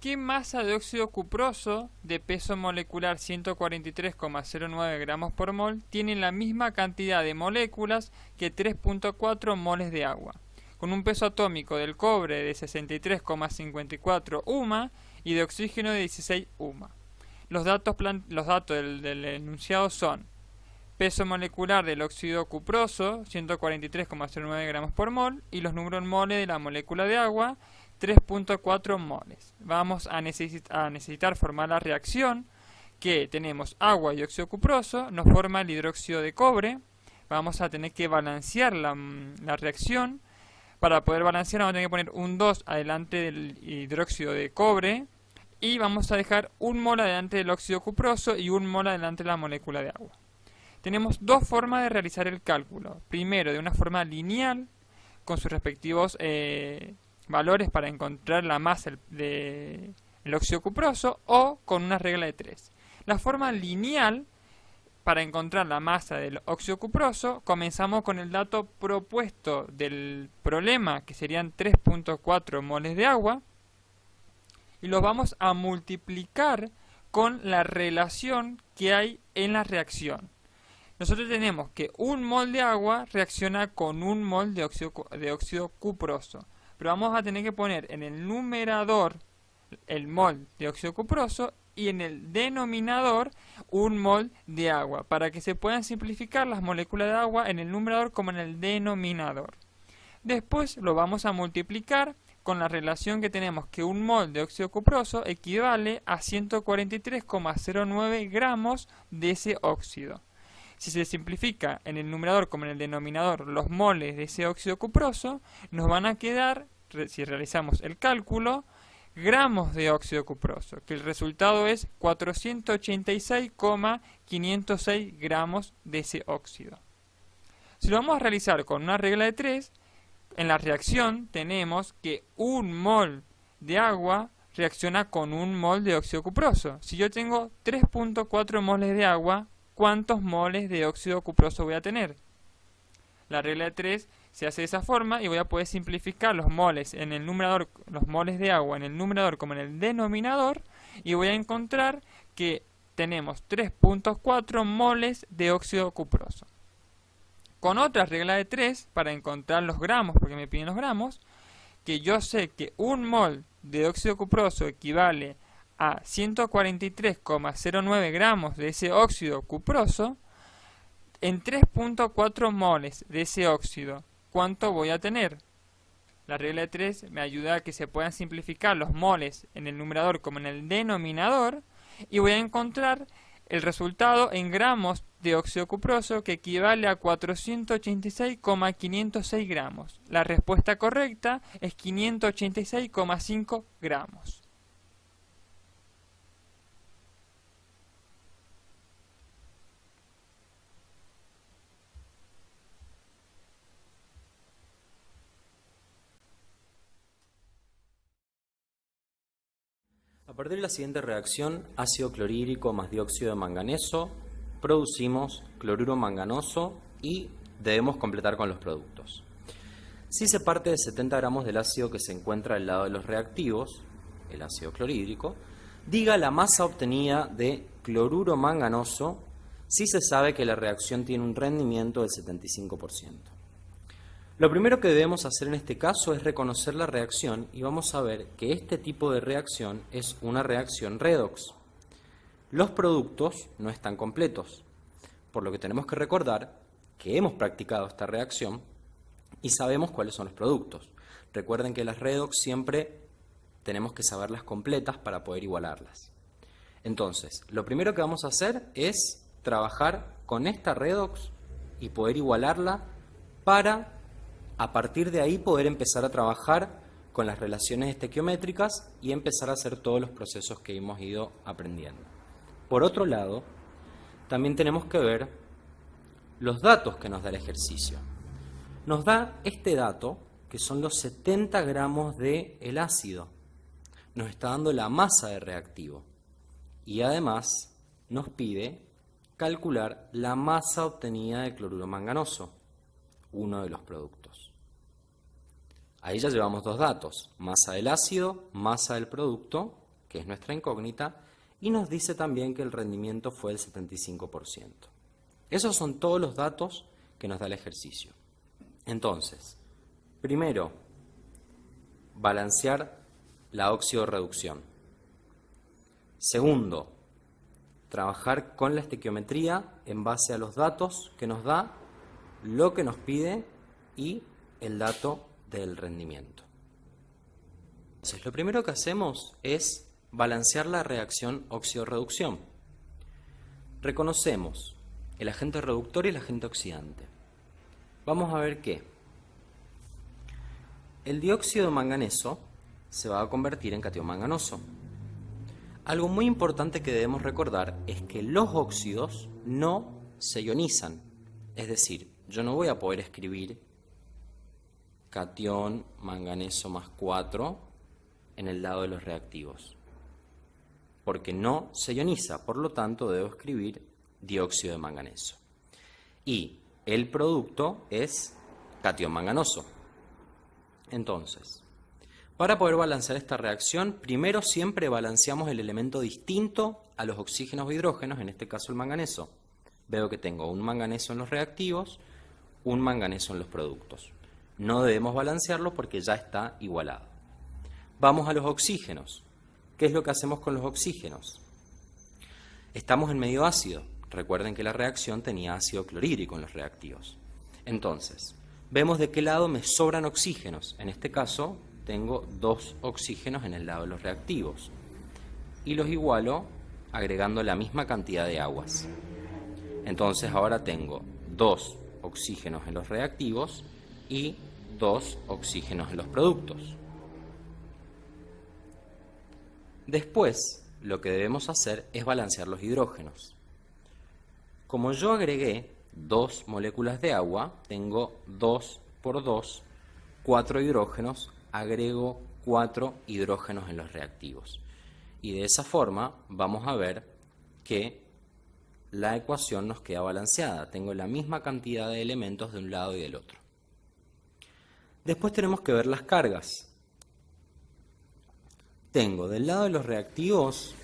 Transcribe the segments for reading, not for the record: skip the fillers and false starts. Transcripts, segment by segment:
¿Qué masa de óxido cuproso de peso molecular 143,09 gramos por mol tiene la misma cantidad de moléculas que 3.4 moles de agua, con un peso atómico del cobre de 63,54 UMA y de oxígeno de 16 UMA? Los datos del enunciado son: peso molecular del óxido cuproso 143,09 gramos por mol y los números en moles de la molécula de agua 3.4 moles. Vamos a necesitar formar la reacción que tenemos agua y óxido cuproso, nos forma el hidróxido de cobre. Vamos a tener que balancear la reacción. Para poder balancear vamos a tener que poner un 2 adelante del hidróxido de cobre y vamos a dejar un mol adelante del óxido cuproso y un mol adelante de la molécula de agua. Tenemos dos formas de realizar el cálculo. Primero, de una forma lineal, con sus respectivos valores para encontrar la masa del óxido cuproso, o con una regla de 3. La forma lineal, para encontrar la masa del óxido cuproso, comenzamos con el dato propuesto del problema, que serían 3.4 moles de agua, y los vamos a multiplicar con la relación que hay en la reacción. Nosotros tenemos que un mol de agua reacciona con un mol de óxido cuproso. Pero vamos a tener que poner en el numerador el mol de óxido cuproso y en el denominador un mol de agua, para que se puedan simplificar las moléculas de agua en el numerador como en el denominador. Después lo vamos a multiplicar con la relación que tenemos, que un mol de óxido cuproso equivale a 143,09 gramos de ese óxido. Si se simplifica en el numerador como en el denominador los moles de ese óxido cuproso, nos van a quedar, si realizamos el cálculo, gramos de óxido cuproso, que el resultado es 486,506 gramos de ese óxido. Si lo vamos a realizar con una regla de 3, en la reacción tenemos que un mol de agua reacciona con un mol de óxido cuproso. Si yo tengo 3.4 moles de agua, ¿cuántos moles de óxido cuproso voy a tener? La regla de 3 se hace de esa forma y voy a poder simplificar los moles en el numerador, los moles de agua en el numerador como en el denominador, y voy a encontrar que tenemos 3.4 moles de óxido cuproso. Con otra regla de 3, para encontrar los gramos, porque me piden los gramos, que yo sé que un mol de óxido cuproso equivale a 143,09 gramos de ese óxido cuproso, en 3.4 moles de ese óxido, ¿cuánto voy a tener? La regla de 3 me ayuda a que se puedan simplificar los moles en el numerador como en el denominador, y voy a encontrar el resultado en gramos de óxido cuproso, que equivale a 486,506 gramos. La respuesta correcta es 586,5 gramos. A partir de la siguiente reacción, ácido clorhídrico más dióxido de manganeso, producimos cloruro manganoso y debemos completar con los productos. Si se parte de 70 gramos del ácido que se encuentra al lado de los reactivos, el ácido clorhídrico, diga la masa obtenida de cloruro manganoso si se sabe que la reacción tiene un rendimiento del 75%. Lo primero que debemos hacer en este caso es reconocer la reacción y vamos a ver que este tipo de reacción es una reacción redox. Los productos no están completos, por lo que tenemos que recordar que hemos practicado esta reacción y sabemos cuáles son los productos. Recuerden que las redox siempre tenemos que saberlas completas para poder igualarlas. Entonces, lo primero que vamos a hacer es trabajar con esta redox y poder igualarla para, a partir de ahí, poder empezar a trabajar con las relaciones estequiométricas y empezar a hacer todos los procesos que hemos ido aprendiendo. Por otro lado, también tenemos que ver los datos que nos da el ejercicio. Nos da este dato, que son los 70 gramos del ácido. Nos está dando la masa de reactivo. Y además nos pide calcular la masa obtenida de cloruro manganoso, uno de los productos. Ahí ya llevamos dos datos, masa del ácido, masa del producto, que es nuestra incógnita, y nos dice también que el rendimiento fue del 75%. Esos son todos los datos que nos da el ejercicio. Entonces, primero, balancear la oxidorreducción. Segundo, trabajar con la estequiometría en base a los datos que nos da, lo que nos pide y el dato del rendimiento. Entonces, lo primero que hacemos es balancear la reacción oxidorreducción. Reconocemos el agente reductor y el agente oxidante. Vamos a ver que el dióxido de manganeso se va a convertir en catión manganoso. Algo muy importante que debemos recordar es que los óxidos no se ionizan. Es decir, yo no voy a poder escribir catión manganeso más 4 en el lado de los reactivos, porque no se ioniza, por lo tanto debo escribir dióxido de manganeso. Y el producto es catión manganoso. Entonces, para poder balancear esta reacción, primero siempre balanceamos el elemento distinto a los oxígenos o hidrógenos, en este caso el manganeso. Veo que tengo un manganeso en los reactivos, un manganeso en los productos. No debemos balancearlo porque ya está igualado. Vamos a los oxígenos. ¿Qué es lo que hacemos con los oxígenos? Estamos en medio ácido. Recuerden que la reacción tenía ácido clorhídrico en los reactivos. Entonces, vemos de qué lado me sobran oxígenos. En este caso, tengo 2 oxígenos en el lado de los reactivos. Y los igualo agregando la misma cantidad de aguas. Entonces, ahora tengo 2 oxígenos en los reactivos y 2 oxígenos en los productos. Después, lo que debemos hacer es balancear los hidrógenos. Como yo agregué 2 moléculas de agua, tengo 2 por 2, 4 hidrógenos, agrego 4 hidrógenos en los reactivos. Y de esa forma vamos a ver que la ecuación nos queda balanceada. Tengo la misma cantidad de elementos de un lado y del otro. Después tenemos que ver las cargas. Tengo del lado de los reactivos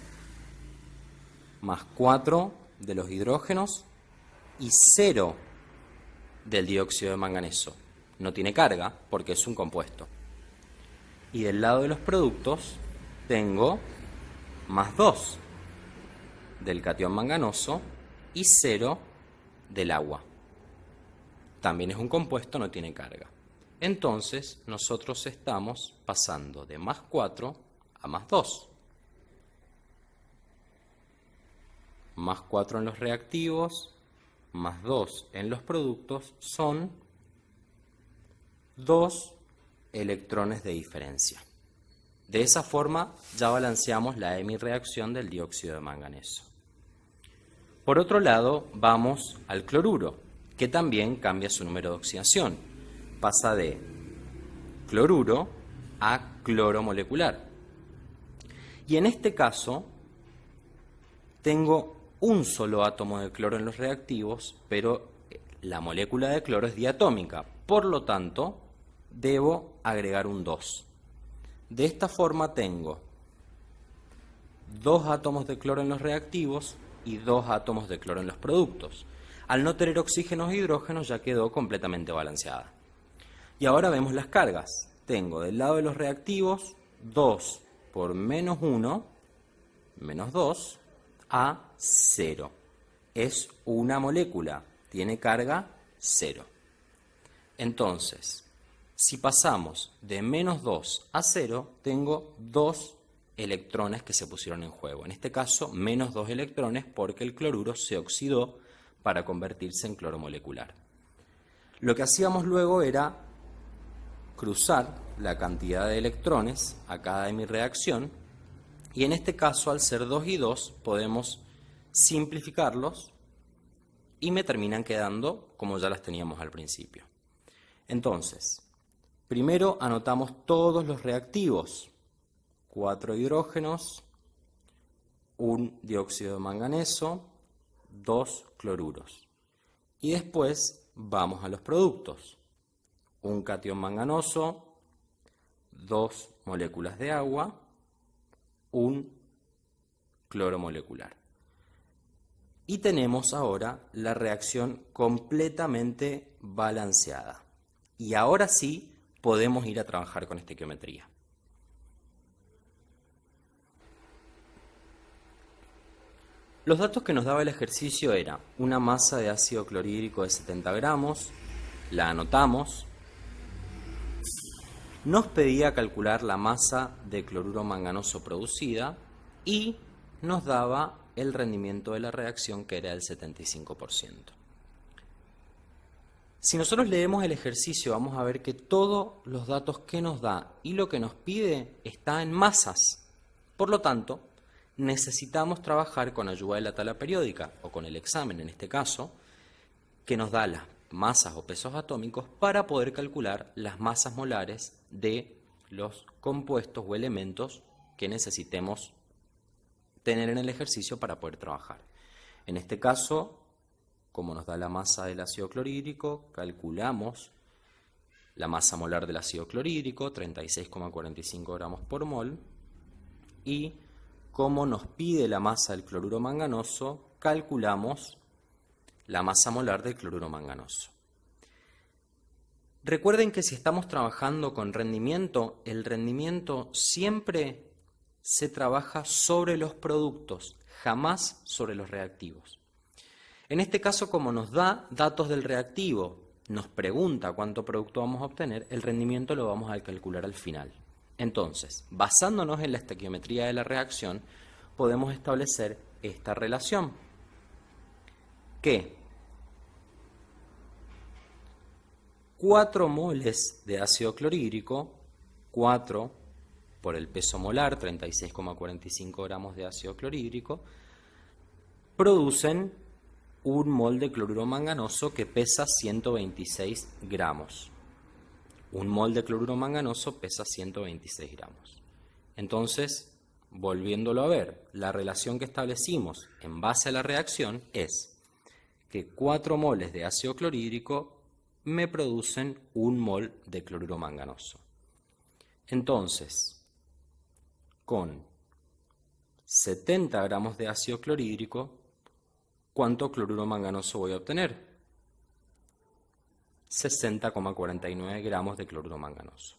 más 4 de los hidrógenos y 0 del dióxido de manganeso. No tiene carga porque es un compuesto. Y del lado de los productos tengo más 2 del catión manganoso y 0 del agua. También es un compuesto, no tiene carga. Entonces nosotros estamos pasando de más 4 a más 2. Más 4 en los reactivos, más 2 en los productos, son 2 electrones de diferencia. De esa forma ya balanceamos la hemireacción del dióxido de manganeso. Por otro lado, vamos al cloruro, que también cambia su número de oxidación. Pasa de cloruro a cloro molecular. Y en este caso, tengo un solo átomo de cloro en los reactivos, pero la molécula de cloro es diatómica. Por lo tanto, debo agregar un 2. De esta forma tengo 2 átomos de cloro en los reactivos y 2 átomos de cloro en los productos. Al no tener oxígenos e hidrógenos ya quedó completamente balanceada. Y ahora vemos las cargas. Tengo del lado de los reactivos 2 por menos 1, menos 2, a 0. Es una molécula, tiene carga 0. Entonces, si pasamos de menos 2 a 0, tengo 2 electrones que se pusieron en juego. En este caso, menos 2 electrones porque el cloruro se oxidó para convertirse en cloro molecular. Lo que hacíamos luego era cruzar la cantidad de electrones a cada de mi reacción y en este caso, al ser 2 y 2, podemos simplificarlos y me terminan quedando como ya las teníamos al principio. Entonces, primero anotamos todos los reactivos. 4 hidrógenos, 1 dióxido de manganeso, 2 cloruros. Y después vamos a los productos. 1 catión manganoso, 2 moléculas de agua, 1 cloro molecular. Y tenemos ahora la reacción completamente balanceada. Y ahora sí podemos ir a trabajar con estequiometría. Los datos que nos daba el ejercicio era una masa de ácido clorhídrico de 70 gramos, la anotamos. Nos pedía calcular la masa de cloruro manganoso producida y nos daba el rendimiento de la reacción, que era del 75%. Si nosotros leemos el ejercicio, vamos a ver que todos los datos que nos da y lo que nos pide está en masas. Por lo tanto, necesitamos trabajar con ayuda de la tabla periódica, o con el examen en este caso, que nos da las masas o pesos atómicos para poder calcular las masas molares de los compuestos o elementos que necesitemos tener en el ejercicio para poder trabajar. En este caso, como nos da la masa del ácido clorhídrico, calculamos la masa molar del ácido clorhídrico, 36,45 gramos por mol, y como nos pide la masa del cloruro manganoso, calculamos la masa molar del cloruro manganoso. Recuerden que si estamos trabajando con rendimiento, el rendimiento siempre se trabaja sobre los productos, jamás sobre los reactivos. En este caso, como nos da datos del reactivo, nos pregunta cuánto producto vamos a obtener, el rendimiento lo vamos a calcular al final. Entonces, basándonos en la estequiometría de la reacción, podemos establecer esta relación, que 4 moles de ácido clorhídrico, 4 por el peso molar, 36,45 gramos de ácido clorhídrico, producen un mol de cloruro manganoso que pesa 126 gramos. Un mol de cloruro manganoso pesa 126 gramos. Entonces, volviéndolo a ver, la relación que establecimos en base a la reacción es que 4 moles de ácido clorhídrico me producen un mol de cloruro manganoso. Entonces, con 70 gramos de ácido clorhídrico, ¿cuánto cloruro manganoso voy a obtener? 60,49 gramos de cloruro manganoso.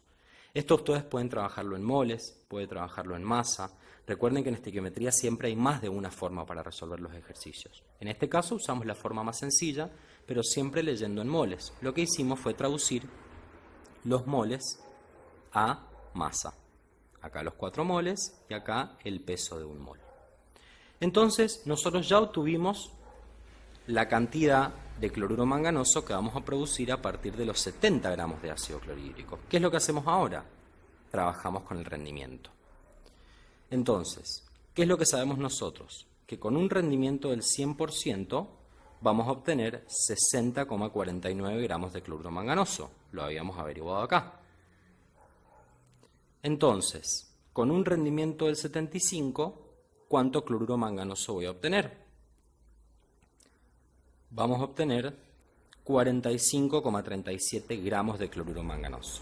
Esto ustedes pueden trabajarlo en moles, pueden trabajarlo en masa. Recuerden que en estequiometría siempre hay más de una forma para resolver los ejercicios. En este caso usamos la forma más sencilla, pero siempre leyendo en moles. Lo que hicimos fue traducir los moles a masa. Acá los 4 moles y acá el peso de un mol. Entonces nosotros ya obtuvimos la cantidad de cloruro manganoso que vamos a producir a partir de los 70 gramos de ácido clorhídrico. ¿Qué es lo que hacemos ahora? Trabajamos con el rendimiento. Entonces, ¿qué es lo que sabemos nosotros? Que con un rendimiento del 100% vamos a obtener 60,49 gramos de cloruro manganoso. Lo habíamos averiguado acá. Entonces, con un rendimiento del 75, ¿cuánto cloruro manganoso voy a obtener? Vamos a obtener 45,37 gramos de cloruro manganoso.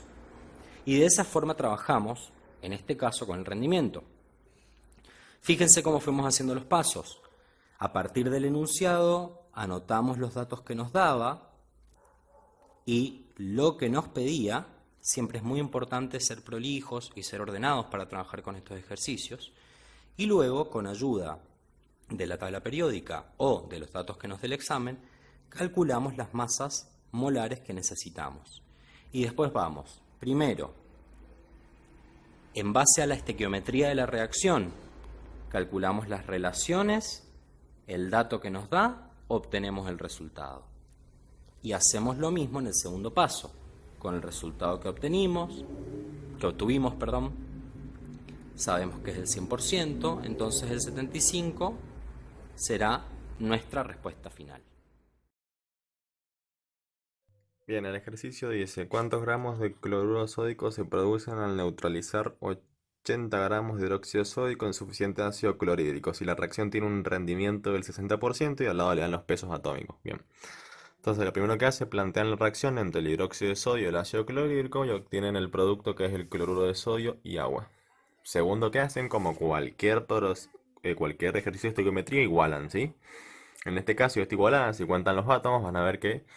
Y de esa forma trabajamos, en este caso, con el rendimiento. Fíjense cómo fuimos haciendo los pasos. A partir del enunciado, anotamos los datos que nos daba y lo que nos pedía. Siempre es muy importante ser prolijos y ser ordenados para trabajar con estos ejercicios. Y luego, con ayuda de la tabla periódica o de los datos que nos dé el examen, calculamos las masas molares que necesitamos. Y después vamos, primero, en base a la estequiometría de la reacción, calculamos las relaciones, el dato que nos da, obtenemos el resultado. Y hacemos lo mismo en el segundo paso, con el resultado que obtuvimos, sabemos que es el 100%, entonces el 75% será nuestra respuesta final. Bien, el ejercicio dice: ¿cuántos gramos de cloruro sódico se producen al neutralizar 80 gramos de hidróxido sódico en suficiente ácido clorhídrico? Si la reacción tiene un rendimiento del 60% y al lado le dan los pesos atómicos. Bien. Entonces, lo primero que hace, plantean la reacción entre el hidróxido de sodio y el ácido clorhídrico y obtienen el producto, que es el cloruro de sodio y agua. Segundo que hacen, como cualquier cualquier ejercicio de estequiometría igualan, ¿sí? En este caso, está igualada, si cuentan los átomos, van a ver que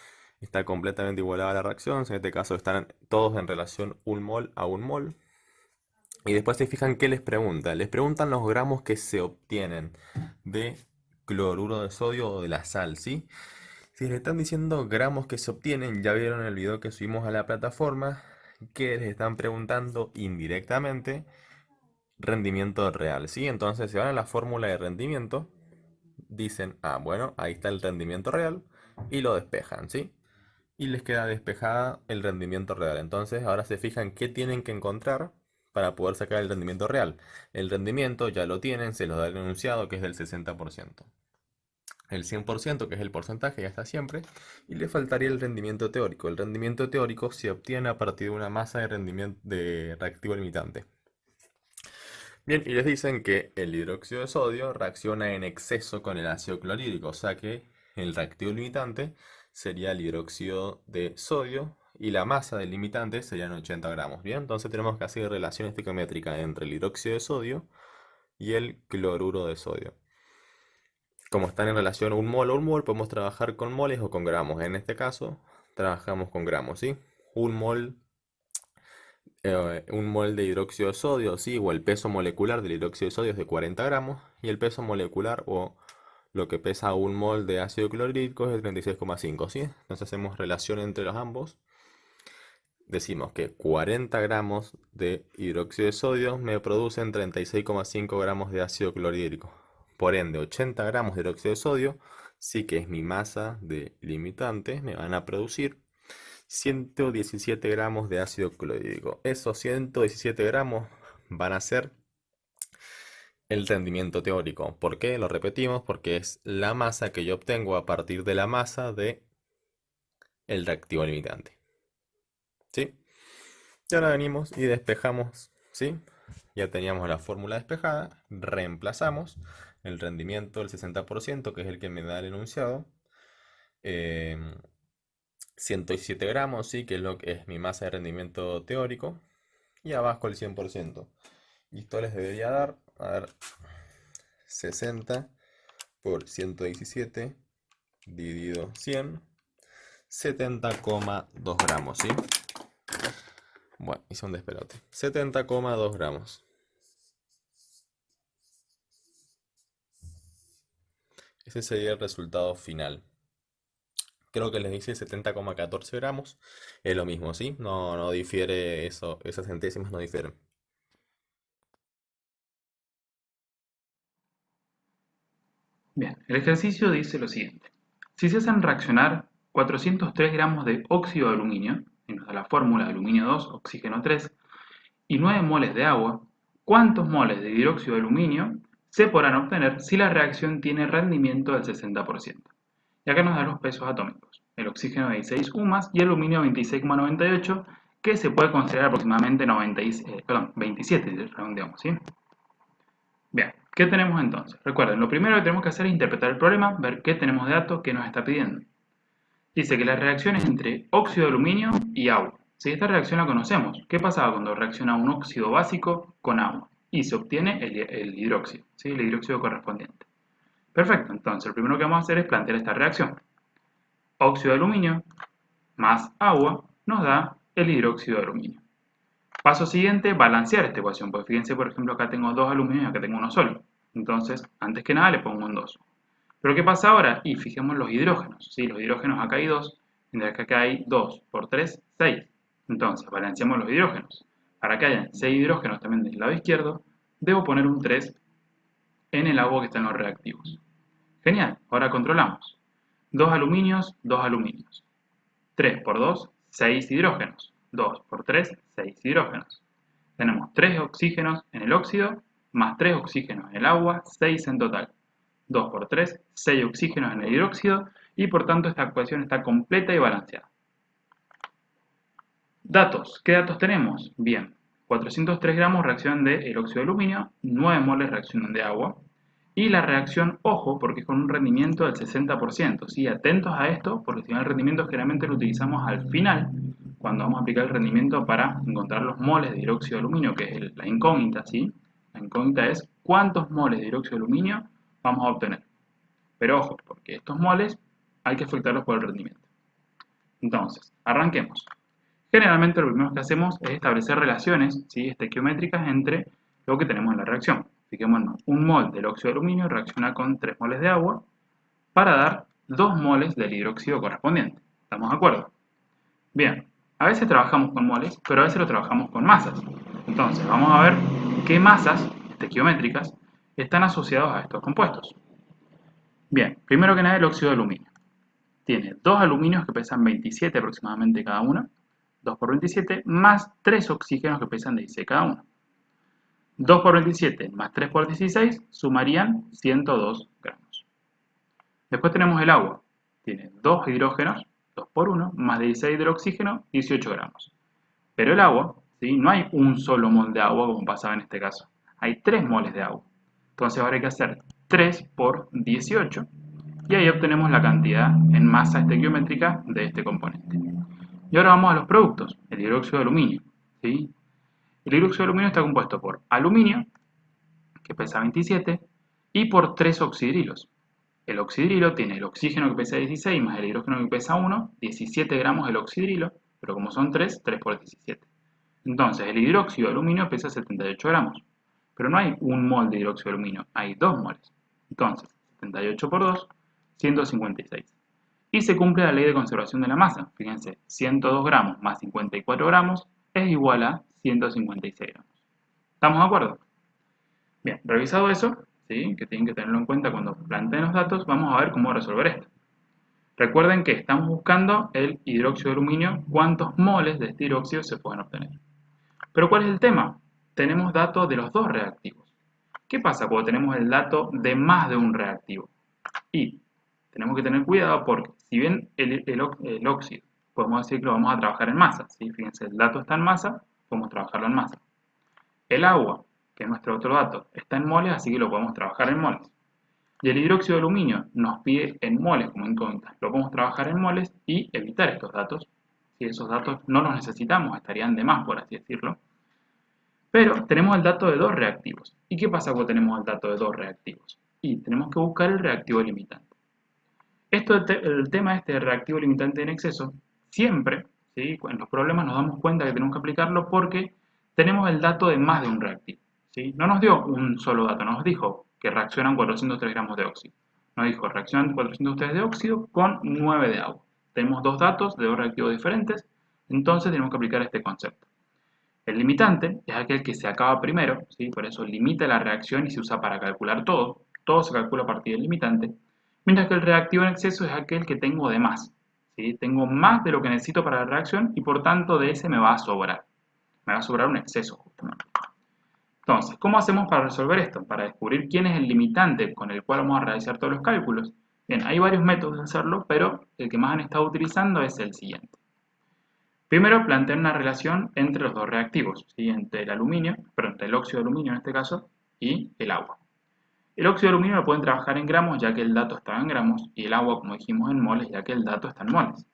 está completamente igualada la reacción. En este caso están todos en relación 1 mol a 1 mol. Y después se fijan qué les preguntan. Les preguntan los gramos que se obtienen de cloruro de sodio o de la sal, ¿sí? Si les están diciendo gramos que se obtienen, ya vieron el video que subimos a la plataforma, que les están preguntando indirectamente rendimiento real, ¿sí? Entonces se van a la fórmula de rendimiento, dicen, bueno, ahí está el rendimiento real, y lo despejan, ¿sí? Y les queda despejada el rendimiento real. Entonces ahora se fijan qué tienen que encontrar para poder sacar el rendimiento real. El rendimiento ya lo tienen, se los da el enunciado, que es del 60%. El 100%, que es el porcentaje, ya está siempre. Y le faltaría el rendimiento teórico. El rendimiento teórico se obtiene a partir de una masa de rendimiento de reactivo limitante. Bien, y les dicen que el hidróxido de sodio reacciona en exceso con el ácido clorhídrico, o sea que el reactivo limitante sería el hidróxido de sodio y la masa del limitante serían 80 gramos. Bien, entonces tenemos que hacer relación estequiométrica entre el hidróxido de sodio y el cloruro de sodio. Como están en relación 1 mol a 1 mol, podemos trabajar con moles o con gramos. En este caso, trabajamos con gramos, ¿sí? 1 mol de hidróxido de sodio, ¿sí? O el peso molecular del hidróxido de sodio es de 40 gramos y el peso molecular o lo que pesa 1 mol de ácido clorhídrico es de 36,5, ¿sí? Entonces hacemos relación entre los ambos. Decimos que 40 gramos de hidróxido de sodio me producen 36,5 gramos de ácido clorhídrico. Por ende, 80 gramos de hidróxido de sodio, sí que es mi masa de limitante, me van a producir 117 gramos de ácido clorhídrico. Esos 117 gramos van a ser el rendimiento teórico. ¿Por qué? Lo repetimos, porque es la masa que yo obtengo a partir de la masa de el reactivo limitante. ¿Sí? Y ahora venimos y despejamos, ¿sí? Ya teníamos la fórmula despejada, reemplazamos el rendimiento del 60%, que es el que me da el enunciado. 107 gramos, ¿sí? Que es lo que es mi masa de rendimiento teórico. Y abajo el 100%. Y esto les debería dar, a ver, 60 por 117 dividido 100, 70,2 gramos, ¿sí? Bueno, hice un despelote. 70,2 gramos. Ese sería el resultado final. Creo que les dice 70,14 gramos. Es lo mismo, ¿sí? No difiere eso, esas centésimas no difieren. Bien, el ejercicio dice lo siguiente. Si se hacen reaccionar 403 gramos de óxido de aluminio, y nos da la fórmula de aluminio 2, oxígeno 3, y 9 moles de agua, ¿cuántos moles de hidróxido de aluminio se podrán obtener si la reacción tiene rendimiento del 60%? Y acá nos da los pesos atómicos. El oxígeno 16 UMAS y el aluminio 26,98, que se puede considerar aproximadamente 27, redondeamos, ¿sí? Bien, ¿qué tenemos entonces? Recuerden, lo primero que tenemos que hacer es interpretar el problema, ver qué tenemos de datos, qué nos está pidiendo. Dice que la reacción es entre óxido de aluminio y agua. Si esta reacción la conocemos, ¿qué pasaba cuando reacciona un óxido básico con agua? Y se obtiene el hidróxido, ¿sí? El hidróxido correspondiente. Perfecto, entonces lo primero que vamos a hacer es plantear esta reacción. Óxido de aluminio más agua nos da el hidróxido de aluminio. Paso siguiente, balancear esta ecuación. Pues fíjense, por ejemplo, acá tengo 2 aluminios y acá tengo uno solo. Entonces, antes que nada le pongo un 2. ¿Pero qué pasa ahora? Y fijemos los hidrógenos. ¿Sí? Los hidrógenos acá hay 2, mientras que acá hay 2 por 3, 6. Entonces, balanceamos los hidrógenos. Para que haya 6 hidrógenos también del lado izquierdo, debo poner un 3 en el agua que está en los reactivos. Genial, ahora controlamos. 2 aluminios, 2 aluminios. 3 por 2, 6 hidrógenos. 2 por 3, 6 hidrógenos. Tenemos 3 oxígenos en el óxido, más 3 oxígenos en el agua, 6 en total. 2 por 3, 6 oxígenos en el hidróxido, y por tanto esta ecuación está completa y balanceada. Datos. ¿Qué datos tenemos? Bien, 403 gramos reaccionan de óxido de aluminio, 9 moles reaccionan de agua, y la reacción, ojo, porque es con un rendimiento del 60%, ¿sí? Atentos a esto, porque si no el rendimiento generalmente lo utilizamos al final, cuando vamos a aplicar el rendimiento para encontrar los moles de hidróxido de aluminio, que es la incógnita, ¿sí? La incógnita es cuántos moles de hidróxido de aluminio vamos a obtener. Pero ojo, porque estos moles hay que afectarlos por el rendimiento. Entonces, arranquemos. Generalmente lo primero que hacemos es establecer relaciones, ¿sí?, estequiométricas entre lo que tenemos en la reacción. Fijémonos, un mol del óxido de aluminio reacciona con 3 moles de agua para dar 2 moles del hidróxido correspondiente. ¿Estamos de acuerdo? Bien, a veces trabajamos con moles, pero a veces lo trabajamos con masas. Entonces, vamos a ver qué masas estequiométricas están asociadas a estos compuestos. Bien, primero que nada el óxido de aluminio. Tiene 2 aluminios que pesan 27 aproximadamente cada uno, 2 por 27, más 3 oxígenos que pesan 16 cada uno. 2 por 27 más 3 por 16 sumarían 102 gramos. Después tenemos el agua. Tiene 2 hidrógenos, 2 por 1, más 16 del oxígeno, 18 gramos. Pero el agua, ¿sí?, no hay un solo mol de agua como pasaba en este caso. Hay 3 moles de agua. Entonces ahora hay que hacer 3 por 18 y ahí obtenemos la cantidad en masa estequiométrica de este componente. Y ahora vamos a los productos, el hidróxido de aluminio, ¿sí? El hidróxido de aluminio está compuesto por aluminio, que pesa 27, y por 3 oxidrilos. El oxidrilo tiene el oxígeno que pesa 16 más el hidrógeno que pesa 1, 17 gramos el oxidrilo, pero como son 3, 3 por 17. Entonces el hidróxido de aluminio pesa 78 gramos, pero no hay un mol de hidróxido de aluminio, hay 2 moles. Entonces, 78 por 2, 156. Y se cumple la ley de conservación de la masa. Fíjense, 102 gramos más 54 gramos es igual a 156 gramos. ¿Estamos de acuerdo? Bien, revisado eso, ¿sí?, que tienen que tenerlo en cuenta cuando planteen los datos, vamos a ver cómo resolver esto. Recuerden que estamos buscando el hidróxido de aluminio, cuántos moles de este hidróxido se pueden obtener. Pero ¿cuál es el tema? Tenemos datos de los dos reactivos. ¿Qué pasa cuando tenemos el dato de más de un reactivo? Y tenemos que tener cuidado porque si bien el óxido podemos decir que lo vamos a trabajar en masa, ¿sí? Fíjense, el dato está en masa, podemos trabajarlo en masa. El agua, que es nuestro otro dato, está en moles, así que lo podemos trabajar en moles. Y el hidróxido de aluminio nos pide en moles como incógnita, lo podemos trabajar en moles y evitar estos datos. Si esos datos no los necesitamos, estarían de más, por así decirlo. Pero tenemos el dato de 2 reactivos. ¿Y qué pasa cuando tenemos el dato de 2 reactivos? Y tenemos que buscar el reactivo limitante. El tema este de reactivo limitante en exceso, siempre, ¿sí?, en los problemas nos damos cuenta que tenemos que aplicarlo porque tenemos el dato de más de un reactivo, ¿sí? No nos dio un solo dato, nos dijo que reaccionan 403 gramos de óxido. Nos dijo reaccionan 403 de óxido con 9 de agua. Tenemos 2 datos de 2 reactivos diferentes, entonces tenemos que aplicar este concepto. El limitante es aquel que se acaba primero, ¿sí?, por eso limita la reacción y se usa para calcular todo. Todo se calcula a partir del limitante. Mientras que el reactivo en exceso es aquel que tengo de más, ¿sí? Tengo más de lo que necesito para la reacción y por tanto de ese me va a sobrar. Me va a sobrar un exceso justamente. Entonces, ¿cómo hacemos para resolver esto? Para descubrir quién es el limitante con el cual vamos a realizar todos los cálculos. Bien, hay varios métodos de hacerlo, pero el que más han estado utilizando es el siguiente. Primero, plantear una relación entre los dos reactivos, ¿sí?, entre el entre el óxido de aluminio en este caso, y el agua. El óxido de aluminio lo pueden trabajar en gramos, ya que el dato está en gramos, y el agua, como dijimos, en moles, ya que el dato está en moles,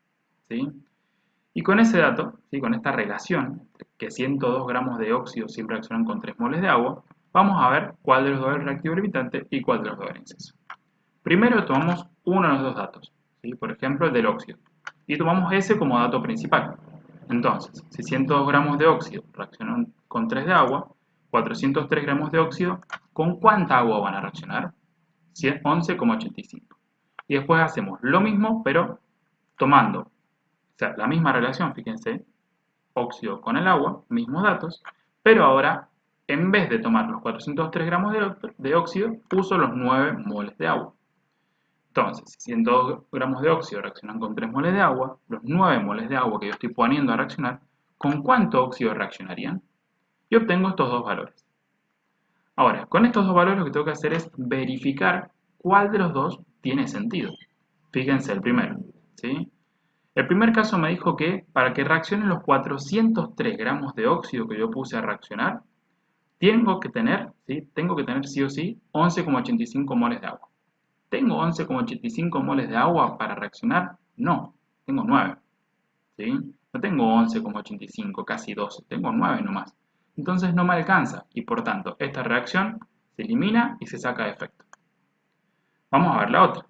¿sí? Y con ese dato, ¿sí?, con esta relación, que 102 gramos de óxido siempre reaccionan con 3 moles de agua, vamos a ver cuál de los dos es el reactivo limitante y cuál de los dos es en exceso. Primero tomamos uno de los dos datos, ¿sí?, por ejemplo el del óxido, y tomamos ese como dato principal. Entonces, si 102 gramos de óxido reaccionan con 3 de agua, 403 gramos de óxido, ¿con cuánta agua van a reaccionar? 11,85. Y después hacemos lo mismo, pero tomando, o sea, la misma relación, fíjense, óxido con el agua, mismos datos, pero ahora, en vez de tomar los 403 gramos de óxido, uso los 9 moles de agua. Entonces, si 102 gramos de óxido reaccionan con 3 moles de agua, los 9 moles de agua que yo estoy poniendo a reaccionar, ¿con cuánto óxido reaccionarían? Y obtengo estos dos valores. Ahora, con estos dos valores lo que tengo que hacer es verificar cuál de los dos tiene sentido. Fíjense el primero, ¿sí? El primer caso me dijo que para que reaccionen los 403 gramos de óxido que yo puse a reaccionar, tengo que tener sí o sí 11,85 moles de agua. ¿Tengo 11,85 moles de agua para reaccionar? No, tengo 9. ¿Sí? No tengo 11,85, casi 12, tengo 9 nomás. Entonces no me alcanza y por tanto esta reacción se elimina y se saca de efecto. Vamos a ver la otra.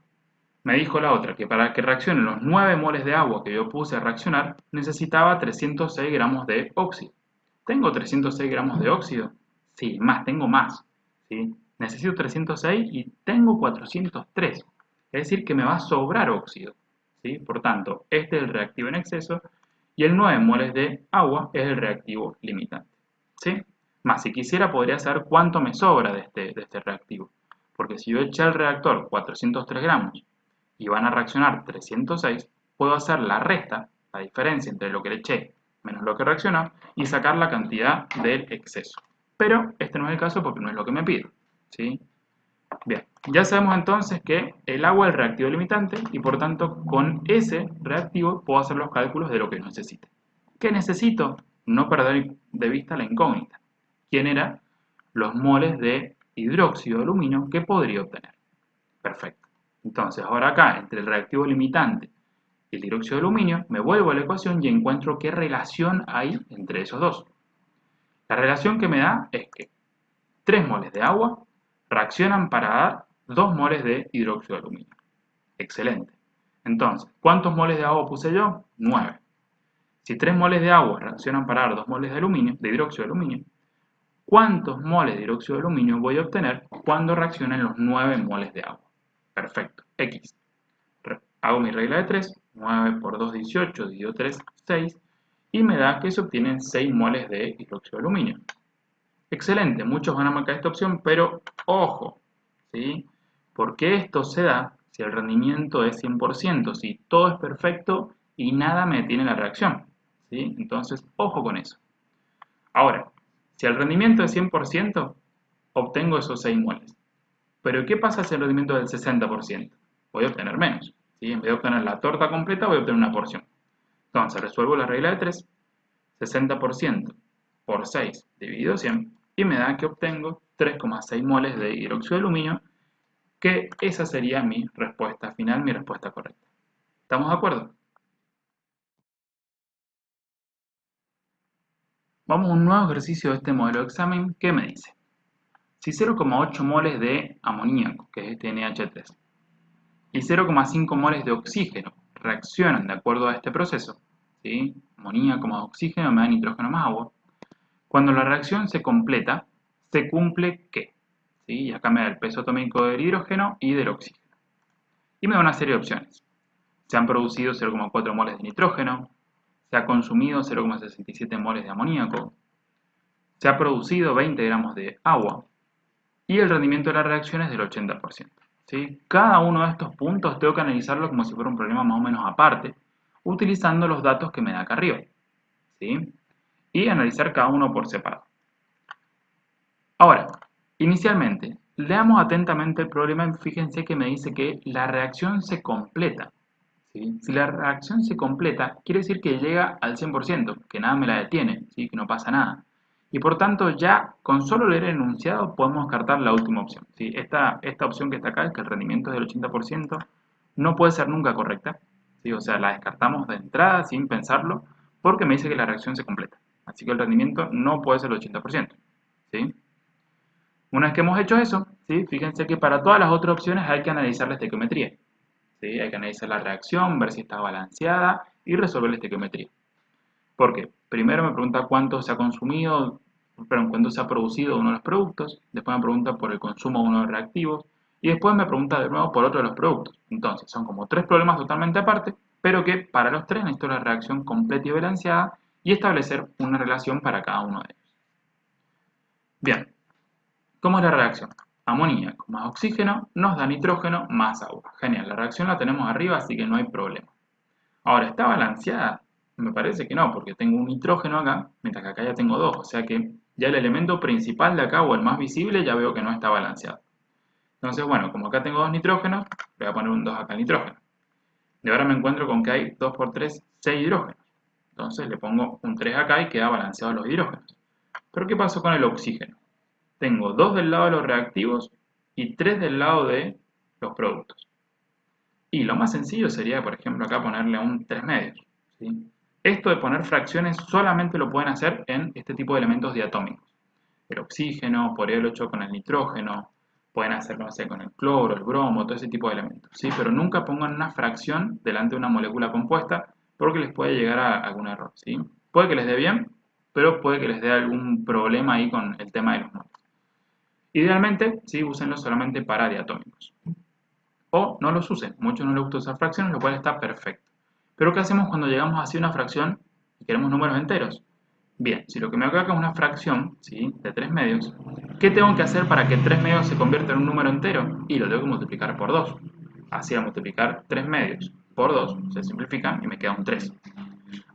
Me dijo la otra que para que reaccionen los 9 moles de agua que yo puse a reaccionar necesitaba 306 gramos de óxido. ¿Tengo 306 gramos de óxido? Sí, tengo más. ¿Sí? Necesito 306 y tengo 403. Es decir, que me va a sobrar óxido. ¿Sí? Por tanto, este es el reactivo en exceso y el 9 moles de agua es el reactivo limitante. ¿Sí? Más, si quisiera podría saber cuánto me sobra de este reactivo. Porque si yo eché al reactor 403 gramos y van a reaccionar 306, puedo hacer la resta, la diferencia entre lo que le eché menos lo que reaccionó, y sacar la cantidad del exceso. Pero este no es el caso porque no es lo que me pide. ¿Sí? Bien, ya sabemos entonces que el agua es el reactivo limitante y por tanto con ese reactivo puedo hacer los cálculos de lo que necesite. ¿Qué necesito? No perder de vista la incógnita. ¿Quién era? Los moles de hidróxido de aluminio que podría obtener. Perfecto. Entonces ahora acá, entre el reactivo limitante y el dióxido de aluminio, me vuelvo a la ecuación y encuentro qué relación hay entre esos dos. La relación que me da es que 3 moles de agua reaccionan para dar 2 moles de hidróxido de aluminio. Excelente. Entonces, ¿cuántos moles de agua puse yo? 9. Si 3 moles de agua reaccionan para dar 2 moles de hidróxido de aluminio, ¿cuántos moles de hidróxido de aluminio voy a obtener cuando reaccionen los 9 moles de agua? Perfecto. X. Hago mi regla de 3. 9 por 2, 18. Divido 3, 6. Y me da que se obtienen 6 moles de hidróxido de aluminio. Excelente. Muchos van a marcar esta opción, pero ojo. ¿Sí? Porque esto se da si el rendimiento es 100%, si todo es perfecto y nada me detiene la reacción. ¿Sí? Entonces, ojo con eso. Ahora, si el rendimiento es 100%, obtengo esos 6 moles. Pero ¿qué pasa si el rendimiento es del 60%? Voy a obtener menos. ¿Sí? En vez de obtener la torta completa, voy a obtener una porción. Entonces, resuelvo la regla de 3, 60% por 6 dividido 100, y me da que obtengo 3,6 moles de hidróxido de aluminio, que esa sería mi respuesta final, mi respuesta correcta. ¿Estamos de acuerdo? Vamos a un nuevo ejercicio de este modelo de examen que me dice: si 0,8 moles de amoníaco, que es este NH3, y 0,5 moles de oxígeno reaccionan de acuerdo a este proceso, ¿sí? Amoníaco más oxígeno me da nitrógeno más agua. Cuando la reacción se completa, se cumple ¿qué? ¿Sí? Y acá me da el peso atómico del hidrógeno y del oxígeno. Y me da una serie de opciones. Se han producido 0,4 moles de nitrógeno, se ha consumido 0,67 moles de amoníaco, se ha producido 20 gramos de agua y el rendimiento de la reacción es del 80%. ¿Sí? Cada uno de estos puntos tengo que analizarlo como si fuera un problema más o menos aparte, utilizando los datos que me da acá arriba. ¿Sí? Y analizar cada uno por separado. Ahora, inicialmente, leamos atentamente el problema y fíjense que me dice que la reacción se completa. ¿Sí? Si la reacción se completa, quiere decir que llega al 100%, que nada me la detiene, ¿sí? Que no pasa nada. Y por tanto, ya con solo leer el enunciado podemos descartar la última opción. ¿Sí? Esta opción que está acá, que el rendimiento es del 80%, no puede ser nunca correcta. ¿Sí? O sea, la descartamos de entrada sin pensarlo, porque me dice que la reacción se completa. Así que el rendimiento no puede ser el 80%. ¿Sí? Una vez que hemos hecho eso, ¿sí? Fíjense que para todas las otras opciones hay que analizar la estequiometría. ¿Sí? Hay que analizar la reacción, ver si está balanceada y resolver la estequiometría. ¿Por qué? Primero me pregunta cuánto se ha consumido, perdón, cuánto se ha producido uno de los productos, después me pregunta por el consumo de uno de los reactivos y después me pregunta de nuevo por otro de los productos. Entonces son como 3 problemas totalmente aparte, pero que para los 3 necesito la reacción completa y balanceada y establecer una relación para cada uno de ellos. Bien. ¿Cómo es la reacción? Amoníaco más oxígeno nos da nitrógeno más agua. Genial, la reacción la tenemos arriba, así que no hay problema. Ahora, ¿está balanceada? Me parece que no, porque tengo un nitrógeno acá, mientras que acá ya tengo 2. O sea que ya el elemento principal de acá, o el más visible, ya veo que no está balanceado. Entonces, bueno, como acá tengo 2 nitrógenos, le voy a poner un 2 acá al nitrógeno. Y ahora me encuentro con que hay 2 por 3, 6 hidrógenos. Entonces le pongo un 3 acá y queda balanceado los hidrógenos. Pero ¿qué pasó con el oxígeno? Tengo 2 del lado de los reactivos y 3 del lado de los productos. Y lo más sencillo sería, por ejemplo, acá ponerle un 3 medios. ¿Sí? Esto de poner fracciones solamente lo pueden hacer en este tipo de elementos diatómicos. El oxígeno, por el 8 con el nitrógeno, pueden hacerlo, no sé, con el cloro, el bromo, todo ese tipo de elementos, ¿sí? Pero nunca pongan una fracción delante de una molécula compuesta porque les puede llegar a algún error, ¿sí? Puede que les dé bien, pero puede que les dé algún problema ahí con el tema de los moles. Idealmente, sí, úsenlos solamente para diatómicos. O no los usen, muchos no les gusta usar fracciones, lo cual está perfecto. Pero ¿qué hacemos cuando llegamos hacia una fracción y queremos números enteros? Bien, si lo que me acá es una fracción, ¿sí?, de 3 medios, ¿qué tengo que hacer para que 3 medios se convierta en un número entero? Y lo tengo que multiplicar por 2. Así, al multiplicar 3 medios por 2, se simplifican y me queda un 3.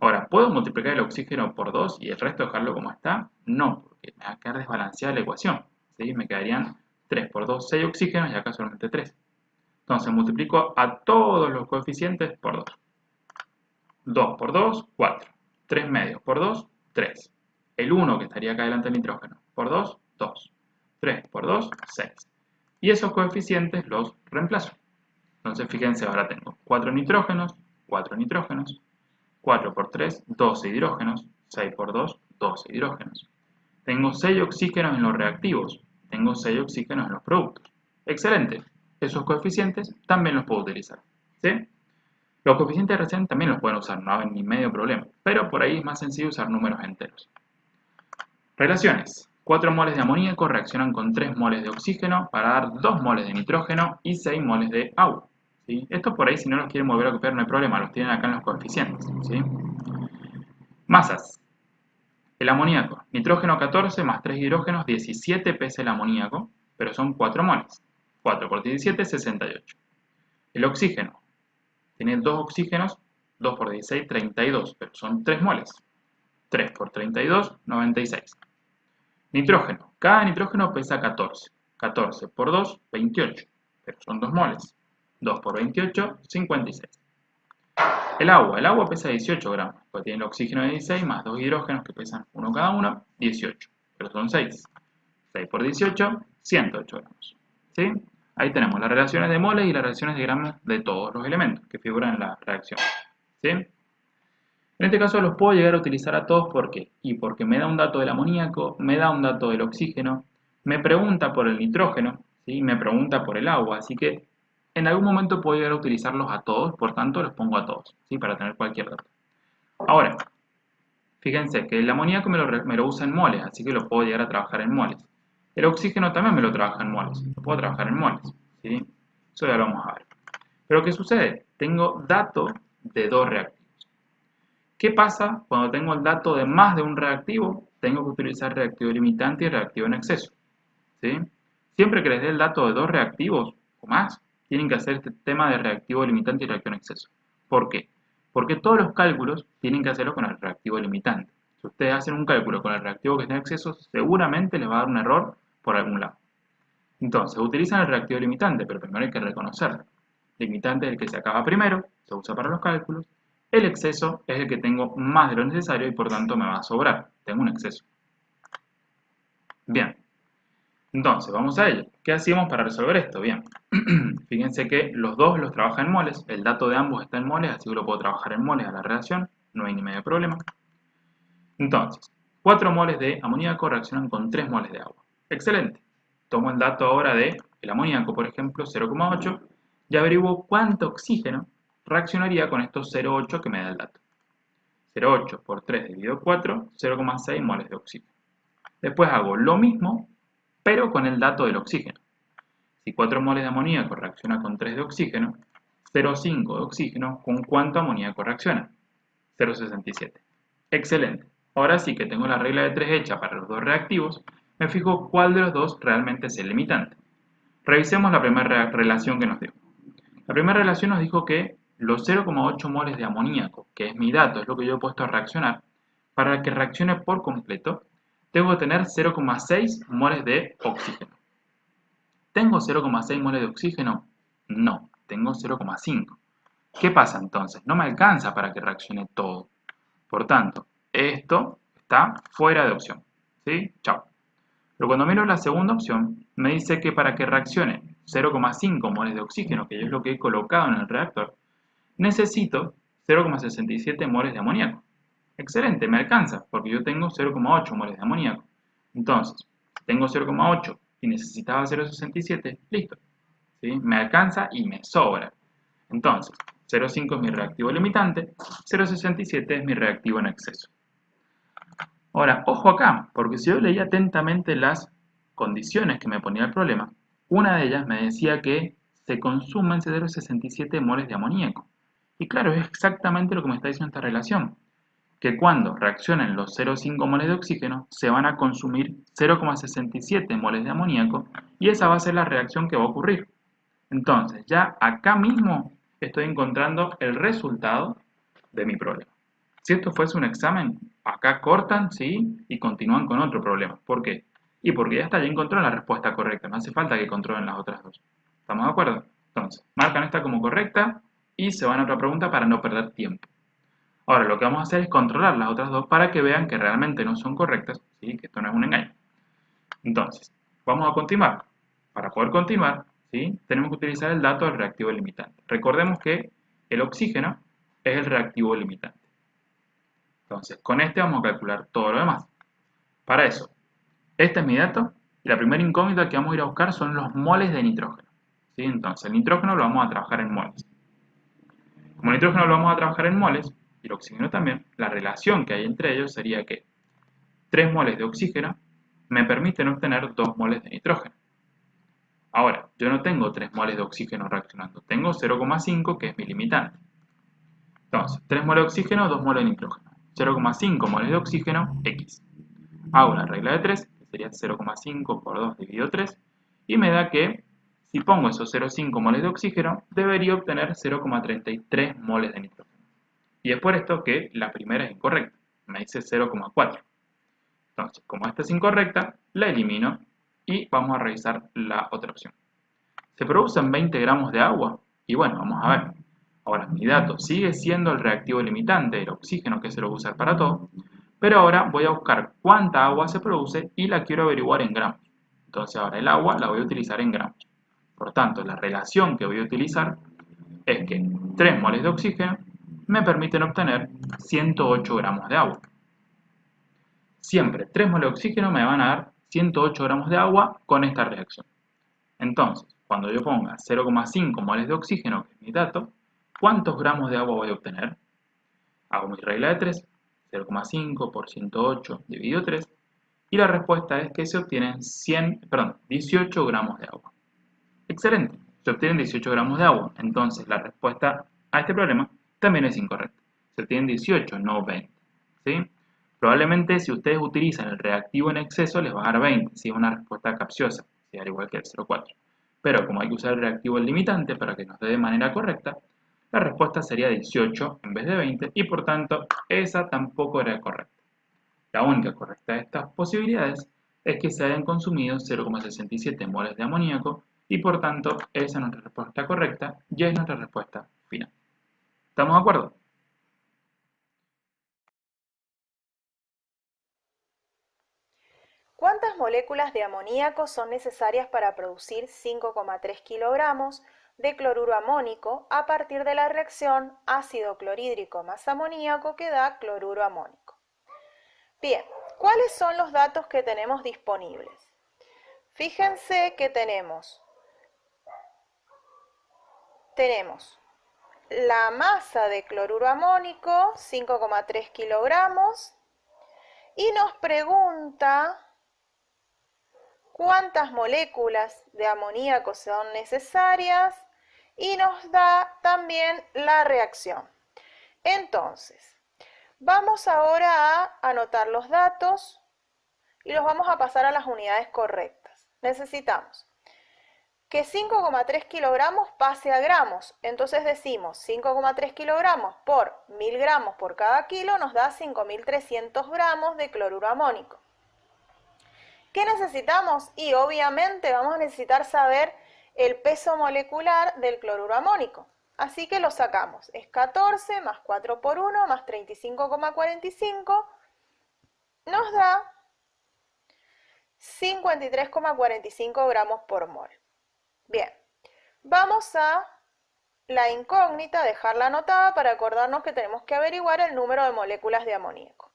Ahora, ¿puedo multiplicar el oxígeno por 2 y el resto dejarlo como está? No, porque me va a quedar desbalanceada la ecuación, ¿sí? Me quedarían 3 por 2, 6 oxígenos y acá solamente 3. Entonces multiplico a todos los coeficientes por 2. 2 por 2, 4. 3 medios por 2, 3. El 1 que estaría acá delante del nitrógeno por 2, 2. 3 por 2, 6. Y esos coeficientes los reemplazo. Entonces fíjense, ahora tengo 4 nitrógenos, 4 nitrógenos. 4 por 3, 12 hidrógenos. 6 por 2, 12 hidrógenos. Tengo 6 oxígenos en los reactivos. Tengo 6 oxígenos en los productos. Excelente. Esos coeficientes también los puedo utilizar, ¿sí? Los coeficientes de reacción también los pueden usar, no hay ni medio problema, pero por ahí es más sencillo usar números enteros. Relaciones. 4 moles de amoníaco reaccionan con 3 moles de oxígeno para dar 2 moles de nitrógeno y 6 moles de agua, ¿sí? Esto por ahí, si no los quieren volver a copiar, no hay problema, los tienen acá en los coeficientes, ¿sí? Masas. El amoníaco. Nitrógeno 14 más 3 hidrógenos, 17 pesa el amoníaco, pero son 4 moles. 4 por 17, 68. El oxígeno. Tiene 2 oxígenos, 2 por 16, 32, pero son 3 moles. 3 por 32, 96. Nitrógeno. Cada nitrógeno pesa 14. 14 por 2, 28, pero son 2 moles. 2 por 28, 56. El agua pesa 18 gramos, porque tiene el oxígeno de 16 más 2 hidrógenos que pesan 1 cada uno, 18, pero son 6. 6 por 18, 108 gramos. ¿Sí? Ahí tenemos las relaciones de moles y las relaciones de gramos de todos los elementos que figuran en la reacción, ¿sí? En este caso los puedo llegar a utilizar a todos, ¿por qué? Y porque me da un dato del amoníaco, me da un dato del oxígeno, me pregunta por el nitrógeno, ¿sí? Me pregunta por el agua, así que en algún momento puedo llegar a utilizarlos a todos, por tanto los pongo a todos, ¿sí? Para tener cualquier dato. Ahora, fíjense que el amoníaco me lo usa en moles, así que lo puedo llegar a trabajar en moles. El oxígeno también me lo trabaja en moles, lo puedo trabajar en moles, ¿sí? Eso ya lo vamos a ver. Pero ¿qué sucede? Tengo dato de 2 reactivos. ¿Qué pasa cuando tengo el dato de más de un reactivo? Tengo que utilizar reactivo limitante y reactivo en exceso, ¿sí? Siempre que les dé el dato de 2 reactivos o más, tienen que hacer este tema de reactivo limitante y reactivo en exceso. ¿Por qué? Porque todos los cálculos tienen que hacerlo con el reactivo limitante. Si ustedes hacen un cálculo con el reactivo que está en exceso, seguramente les va a dar un error por algún lado. Entonces, utilizan el reactivo limitante, pero primero hay que reconocerlo. Limitante es el que se acaba primero, se usa para los cálculos. El exceso es el que tengo más de lo necesario y por tanto me va a sobrar. Tengo un exceso. Bien. Entonces, vamos a ello. ¿Qué hacíamos para resolver esto? Bien. Fíjense que los dos los trabaja en moles. El dato de ambos está en moles, así que lo puedo trabajar en moles a la relación. No hay ni medio problema. Entonces, 4 moles de amoníaco reaccionan con 3 moles de agua. Excelente. Tomo el dato ahora del amoníaco, por ejemplo, 0,8, y averiguo cuánto oxígeno reaccionaría con estos 0,8 que me da el dato. 0,8 por 3 dividido 4, 0,6 moles de oxígeno. Después hago lo mismo, pero con el dato del oxígeno. Si 4 moles de amoníaco reacciona con 3 de oxígeno, 0,5 de oxígeno, ¿con cuánto amoníaco reacciona? 0,67. Excelente. Ahora sí que tengo la regla de 3 hecha para los dos reactivos, me fijo cuál de los dos realmente es el limitante. Revisemos la primera relación que nos dio. La primera relación nos dijo que los 0,8 moles de amoníaco, que es mi dato, es lo que yo he puesto a reaccionar, para que reaccione por completo, tengo que tener 0,6 moles de oxígeno. ¿Tengo 0,6 moles de oxígeno? No, tengo 0,5. ¿Qué pasa entonces? No me alcanza para que reaccione todo. Por tanto, esto está fuera de opción. ¿Sí? Chao. Pero cuando miro la segunda opción, me dice que para que reaccione 0,5 moles de oxígeno, que es lo que he colocado en el reactor, necesito 0,67 moles de amoníaco. Excelente, me alcanza, porque yo tengo 0,8 moles de amoníaco. Entonces, tengo 0,8 y necesitaba 0,67, listo. ¿Sí? Me alcanza y me sobra. Entonces, 0,5 es mi reactivo limitante, 0,67 es mi reactivo en exceso. Ahora, ojo acá, porque si yo leía atentamente las condiciones que me ponía el problema, una de ellas me decía que se consumen 0,67 moles de amoníaco. Y claro, es exactamente lo que me está diciendo esta relación, que cuando reaccionen los 0,5 moles de oxígeno, se van a consumir 0,67 moles de amoníaco y esa va a ser la reacción que va a ocurrir. Entonces, ya acá mismo estoy encontrando el resultado de mi problema. Si esto fuese un examen, acá cortan, ¿sí? Y continúan con otro problema. ¿Por qué? Y porque ya está, ya encontró la respuesta correcta. No hace falta que controlen las otras dos. ¿Estamos de acuerdo? Entonces, marcan esta como correcta y se van a otra pregunta para no perder tiempo. Ahora, lo que vamos a hacer es controlar las otras dos para que vean que realmente no son correctas, ¿sí? Que esto no es un engaño. Entonces, vamos a continuar. Para poder continuar, ¿sí? Tenemos que utilizar el dato del reactivo limitante. Recordemos que el oxígeno es el reactivo limitante. Entonces, con este vamos a calcular todo lo demás. Para eso, este es mi dato y la primera incógnita que vamos a ir a buscar son los moles de nitrógeno. ¿Sí? Entonces, el nitrógeno lo vamos a trabajar en moles. Como el nitrógeno lo vamos a trabajar en moles, y el oxígeno también, la relación que hay entre ellos sería que 3 moles de oxígeno me permiten obtener 2 moles de nitrógeno. Ahora, yo no tengo 3 moles de oxígeno reaccionando, tengo 0,5 que es mi limitante. Entonces, 3 moles de oxígeno, 2 moles de nitrógeno. 0,5 moles de oxígeno, X. Hago la regla de 3, que sería 0,5 por 2 dividido 3, y me da que, si pongo esos 0,5 moles de oxígeno, debería obtener 0,33 moles de nitrógeno. Y es por esto que la primera es incorrecta, me dice 0,4. Entonces, como esta es incorrecta, la elimino y vamos a revisar la otra opción. ¿Se producen 20 gramos de agua? Y bueno, vamos a ver. Ahora, mi dato sigue siendo el reactivo limitante, el oxígeno que se lo voy a usar para todo, pero ahora voy a buscar cuánta agua se produce y la quiero averiguar en gramos. Entonces ahora el agua la voy a utilizar en gramos. Por tanto, la relación que voy a utilizar es que 3 moles de oxígeno me permiten obtener 108 gramos de agua. Siempre 3 moles de oxígeno me van a dar 108 gramos de agua con esta reacción. Entonces, cuando yo ponga 0,5 moles de oxígeno, que es mi dato, ¿cuántos gramos de agua voy a obtener? Hago mi regla de 3, 0,5 por 108 dividido 3, y la respuesta es que se obtienen 18 gramos de agua. Excelente, se obtienen 18 gramos de agua, entonces la respuesta a este problema también es incorrecta. Se obtienen 18, no 20. ¿Sí? Probablemente si ustedes utilizan el reactivo en exceso les va a dar 20, si es una respuesta capciosa, si al igual que el 0,4. Pero como hay que usar el reactivo limitante para que nos dé de manera correcta, la respuesta sería 18 en vez de 20 y por tanto esa tampoco era correcta. La única correcta de estas posibilidades es que se hayan consumido 0,67 moles de amoníaco y por tanto esa es nuestra respuesta correcta y es nuestra respuesta final. ¿Estamos de acuerdo? ¿Cuántas moléculas de amoníaco son necesarias para producir 5,3 kilogramos de cloruro amónico a partir de la reacción ácido clorhídrico más amoníaco que da cloruro amónico? Bien, ¿cuáles son los datos que tenemos disponibles? Fíjense que tenemos la masa de cloruro amónico, 5,3 kilogramos, y nos pregunta cuántas moléculas de amoníaco son necesarias y nos da también la reacción. Entonces, vamos ahora a anotar los datos y los vamos a pasar a las unidades correctas. Necesitamos que 5,3 kilogramos pase a gramos. Entonces decimos 5,3 kilogramos por 1000 gramos por cada kilo nos da 5300 gramos de cloruro amónico. ¿Qué necesitamos? Y obviamente vamos a necesitar saber el peso molecular del cloruro amónico. Así que lo sacamos. Es 14 más 4 por 1 más 35,45 nos da 53,45 gramos por mol. Bien, vamos a la incógnita, dejarla anotada para acordarnos que tenemos que averiguar el número de moléculas de amoníaco.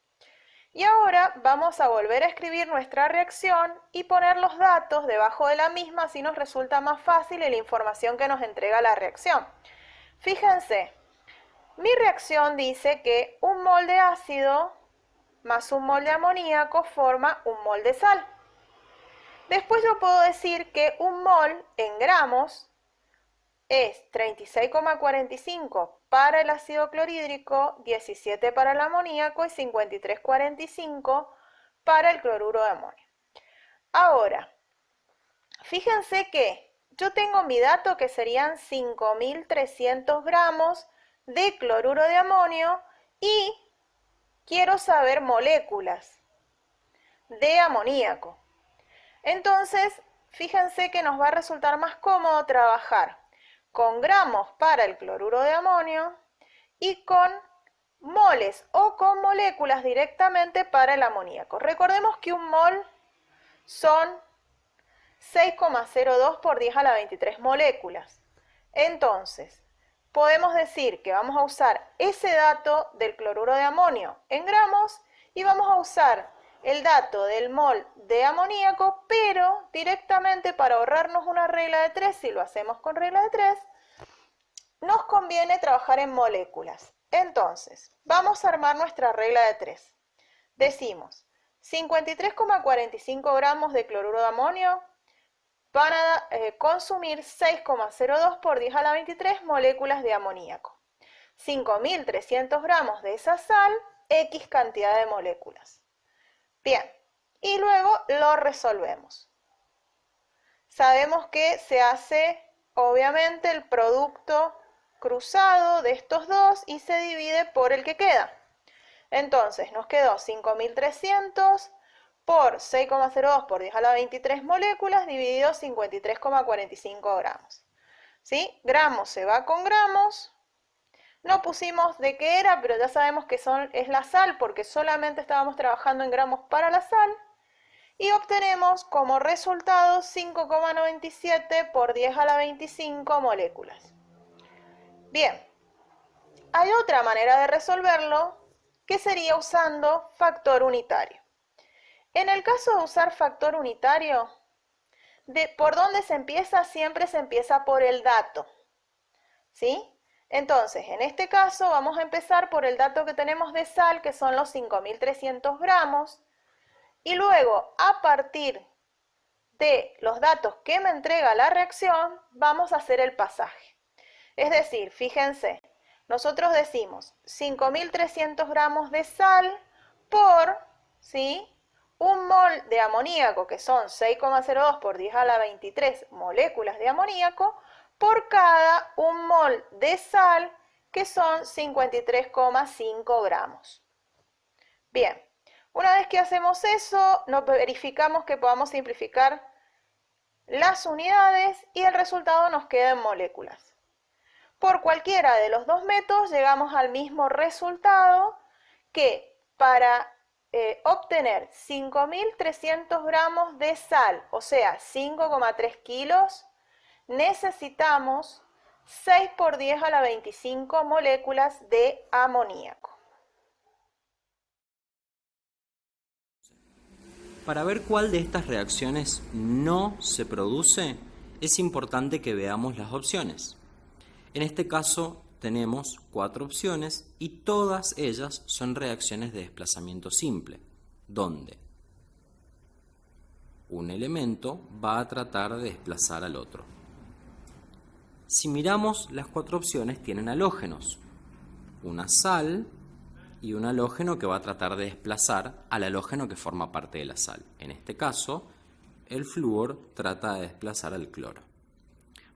Y ahora vamos a volver a escribir nuestra reacción y poner los datos debajo de la misma, así nos resulta más fácil la información que nos entrega la reacción. Fíjense, mi reacción dice que un mol de ácido más un mol de amoníaco forma un mol de sal. Después yo puedo decir que un mol en gramos es 36,45 para el ácido clorhídrico, 17 para el amoníaco y 53,45 para el cloruro de amonio. Ahora, fíjense que yo tengo mi dato que serían 5.300 gramos de cloruro de amonio y quiero saber moléculas de amoníaco. Entonces, fíjense que nos va a resultar más cómodo trabajar con gramos para el cloruro de amonio y con moles o con moléculas directamente para el amoníaco. Recordemos que un mol son 6,02 por 10 a la 23 moléculas. Entonces, podemos decir que vamos a usar ese dato del cloruro de amonio en gramos y vamos a usar el dato del mol de amoníaco, pero directamente para ahorrarnos una regla de 3, si lo hacemos con regla de 3, nos conviene trabajar en moléculas. Entonces, vamos a armar nuestra regla de 3. Decimos 53,45 gramos de cloruro de amonio van a consumir 6,02 por 10 a la 23 moléculas de amoníaco. 5.300 gramos de esa sal, X cantidad de moléculas. Bien, y luego lo resolvemos. Sabemos que se hace, obviamente, el producto cruzado de estos dos y se divide por el que queda. Entonces, nos quedó 5.300 por 6,02 por 10 a la 23 moléculas dividido 53,45 gramos. ¿Sí? Gramos se va con gramos. No pusimos de qué era, pero ya sabemos que es la sal porque solamente estábamos trabajando en gramos para la sal. Y obtenemos como resultado 5,97 por 10 a la 25 moléculas. Bien, hay otra manera de resolverlo que sería usando factor unitario. En el caso de usar factor unitario, ¿por dónde se empieza? Siempre se empieza por el dato. ¿Sí? Entonces, en este caso vamos a empezar por el dato que tenemos de sal, que son los 5.300 gramos. Y luego, a partir de los datos que me entrega la reacción, vamos a hacer el pasaje. Es decir, fíjense, nosotros decimos 5.300 gramos de sal por, ¿sí?, un mol de amoníaco, que son 6,02 por 10 a la 23 moléculas de amoníaco, por cada un mol de sal, que son 53,5 gramos. Bien, una vez que hacemos eso, nos verificamos que podamos simplificar las unidades y el resultado nos queda en moléculas. Por cualquiera de los dos métodos llegamos al mismo resultado, que para obtener 5.300 gramos de sal, o sea, 5,3 kilos, necesitamos 6 por 10 a la 25 moléculas de amoníaco. Para ver cuál de estas reacciones no se produce, es importante que veamos las opciones. En este caso tenemos 4 opciones y todas ellas son reacciones de desplazamiento simple, donde un elemento va a tratar de desplazar al otro. Si miramos, las 4 opciones tienen halógenos, una sal y un halógeno que va a tratar de desplazar al halógeno que forma parte de la sal. En este caso, el flúor trata de desplazar al cloro.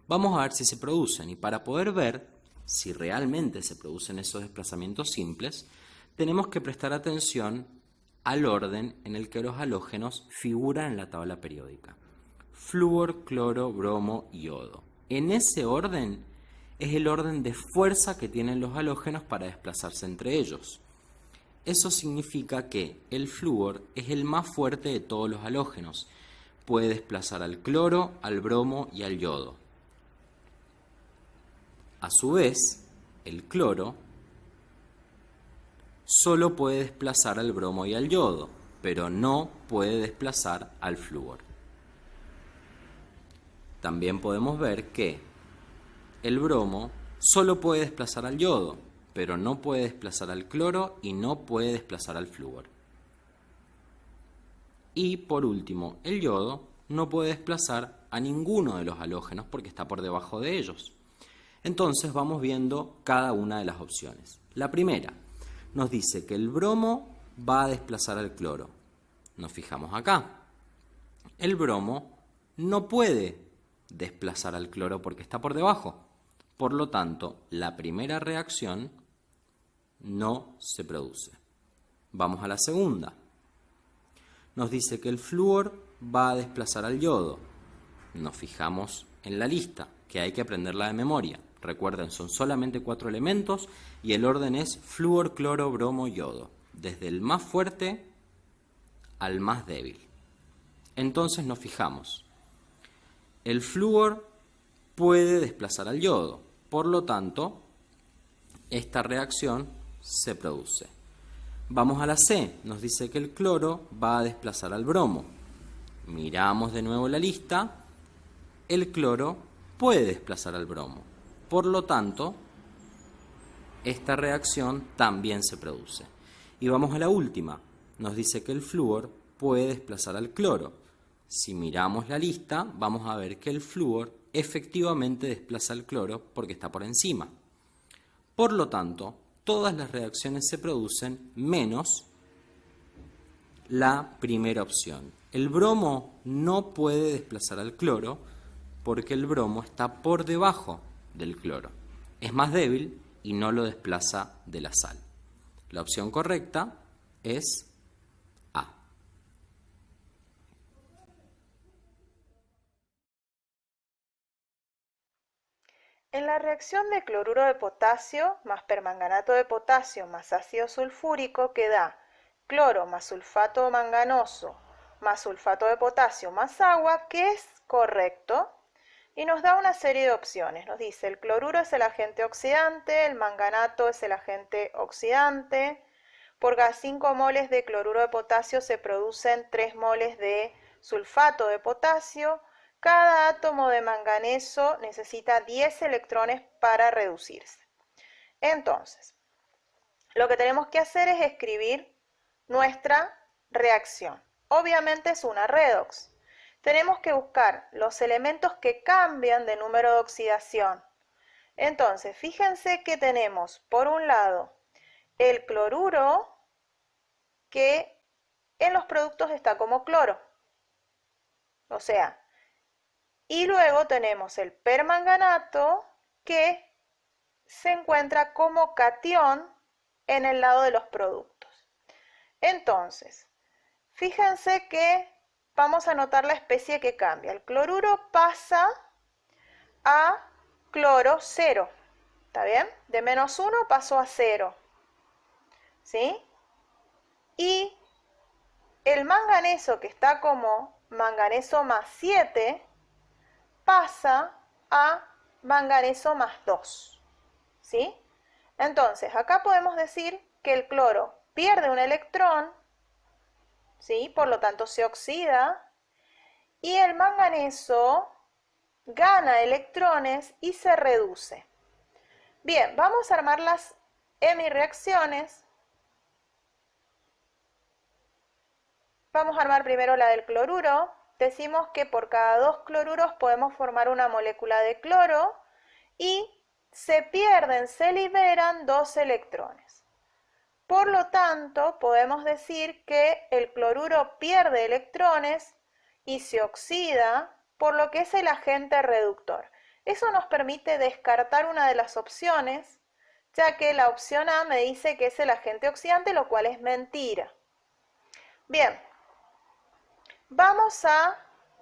Vamos a ver si se producen, y para poder ver si realmente se producen esos desplazamientos simples, tenemos que prestar atención al orden en el que los halógenos figuran en la tabla periódica. Flúor, cloro, bromo y yodo. En ese orden es el orden de fuerza que tienen los halógenos para desplazarse entre ellos. Eso significa que el flúor es el más fuerte de todos los halógenos. Puede desplazar al cloro, al bromo y al yodo. A su vez, el cloro solo puede desplazar al bromo y al yodo, pero no puede desplazar al flúor. También podemos ver que el bromo solo puede desplazar al yodo, pero no puede desplazar al cloro y no puede desplazar al flúor. Y por último, el yodo no puede desplazar a ninguno de los halógenos porque está por debajo de ellos. Entonces vamos viendo cada una de las opciones. La primera nos dice que el bromo va a desplazar al cloro. Nos fijamos acá. El bromo no puede desplazar al cloro porque está por debajo. Por lo tanto, la primera reacción no se produce. Vamos a la segunda. Nos dice que el flúor va a desplazar al yodo. Nos fijamos en la lista, que hay que aprenderla de memoria. Recuerden, son solamente 4 elementos y el orden es flúor, cloro, bromo, yodo, desde el más fuerte al más débil. Entonces nos fijamos. El flúor puede desplazar al yodo, por lo tanto, esta reacción se produce. Vamos a la C, nos dice que el cloro va a desplazar al bromo. Miramos de nuevo la lista, el cloro puede desplazar al bromo. Por lo tanto, esta reacción también se produce. Y vamos a la última, nos dice que el flúor puede desplazar al cloro. Si miramos la lista, vamos a ver que el flúor efectivamente desplaza al cloro porque está por encima. Por lo tanto, todas las reacciones se producen menos la primera opción. El bromo no puede desplazar al cloro porque el bromo está por debajo del cloro. Es más débil y no lo desplaza de la sal. La opción correcta es A. En la reacción de cloruro de potasio más permanganato de potasio más ácido sulfúrico queda cloro más sulfato manganoso más sulfato de potasio más agua, que es correcto, y nos da una serie de opciones. Nos dice el cloruro es el agente oxidante, el manganato es el agente oxidante, por cada 5 moles de cloruro de potasio se producen 3 moles de sulfato de potasio. Cada átomo de manganeso necesita 10 electrones para reducirse. Entonces, lo que tenemos que hacer es escribir nuestra reacción. Obviamente es una redox. Tenemos que buscar los elementos que cambian de número de oxidación. Entonces, fíjense que tenemos, por un lado, el cloruro, que en los productos está como cloro. O sea, y luego tenemos el permanganato, que se encuentra como catión en el lado de los productos. Entonces, fíjense que vamos a notar la especie que cambia. El cloruro pasa a cloro 0. ¿Está bien? De -1 pasó a 0. ¿Sí? Y el manganeso, que está como manganeso más 7, pasa a manganeso más 2. ¿Sí? Entonces, acá podemos decir que el cloro pierde un electrón, ¿sí? Por lo tanto se oxida, y el manganeso gana electrones y se reduce. Bien, vamos a armar las hemireacciones. Vamos a armar primero la del cloruro. Decimos que por cada 2 cloruros podemos formar una molécula de cloro y se pierden, se liberan 2 electrones. Por lo tanto, podemos decir que el cloruro pierde electrones y se oxida, por lo que es el agente reductor. Eso nos permite descartar una de las opciones, ya que la opción A me dice que es el agente oxidante, lo cual es mentira. Bien, vamos a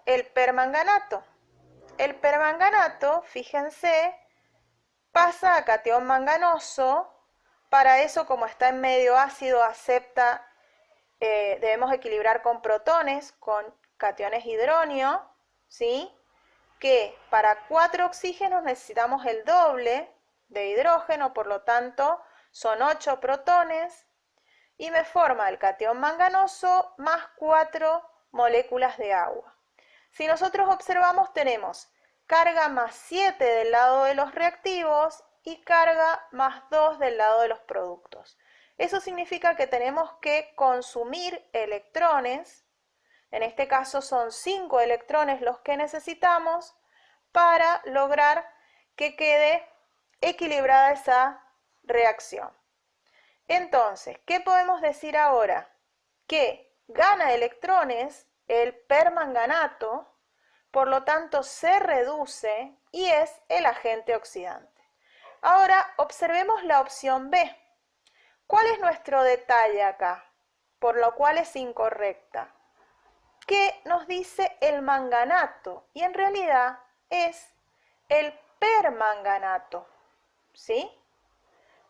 el permanganato. El permanganato, fíjense, pasa a catión manganoso. Para eso, como está en medio ácido, acepta, debemos equilibrar con protones, con cationes hidronio, ¿sí? Que para 4 oxígenos necesitamos el doble, de hidrógeno, por lo tanto son 8 protones, y me forma el catión manganoso más 4 moléculas de agua. Si nosotros observamos, tenemos carga más 7 del lado de los reactivos y carga más 2 del lado de los productos. Eso significa que tenemos que consumir electrones, en este caso son 5 electrones los que necesitamos para lograr que quede equilibrada esa reacción. Entonces, ¿qué podemos decir ahora? Que gana electrones el permanganato, por lo tanto se reduce y es el agente oxidante. Ahora observemos la opción B. ¿Cuál es nuestro detalle acá? Por lo cual es incorrecta. ¿Qué nos dice el manganato? Y en realidad es el permanganato, ¿sí?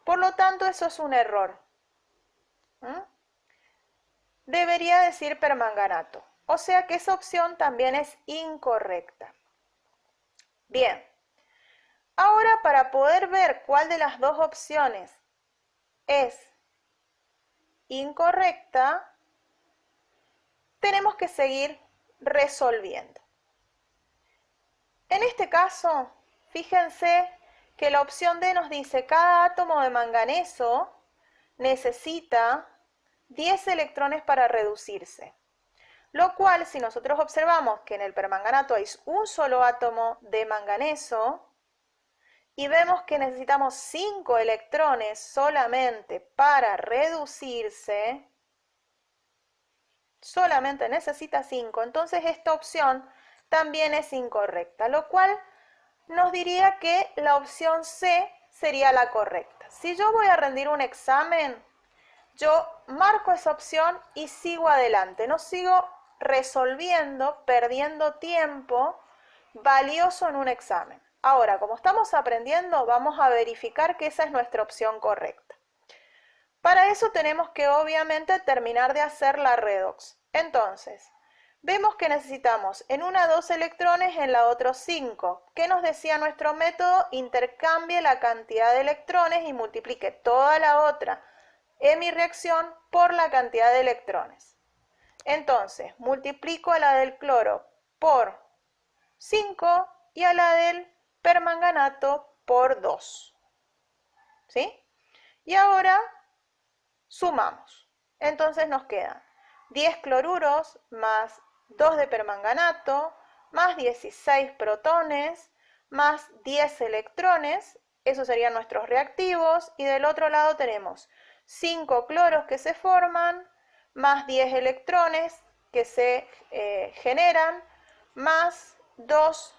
Por lo tanto, eso es un error. Debería decir permanganato. O sea que esa opción también es incorrecta. Bien. Ahora, para poder ver cuál de las dos opciones es incorrecta, tenemos que seguir resolviendo. En este caso, fíjense que la opción D nos dice cada átomo de manganeso necesita 10 electrones para reducirse. Lo cual, si nosotros observamos que en el permanganato hay un solo átomo de manganeso y vemos que necesitamos 5 electrones solamente para reducirse, solamente necesita 5, entonces esta opción también es incorrecta, lo cual nos diría que la opción C sería la correcta. Si yo voy a rendir un examen, yo marco esa opción y sigo adelante, no sigo resolviendo, perdiendo tiempo valioso en un examen. Ahora, como estamos aprendiendo, vamos a verificar que esa es nuestra opción correcta. Para eso tenemos que obviamente terminar de hacer la redox. Entonces, vemos que necesitamos en una 2 electrones, en la otra 5. ¿Qué nos decía nuestro método? Intercambie la cantidad de electrones y multiplique toda la otra en mi reacción por la cantidad de electrones. Entonces, multiplico a la del cloro por 5 y a la del permanganato por 2. ¿Sí? Y ahora sumamos. Entonces nos quedan 10 cloruros más 2 de permanganato más 16 protones más 10 electrones. Esos serían nuestros reactivos. Y del otro lado tenemos 5 cloros que se forman más 10 electrones que se generan más 2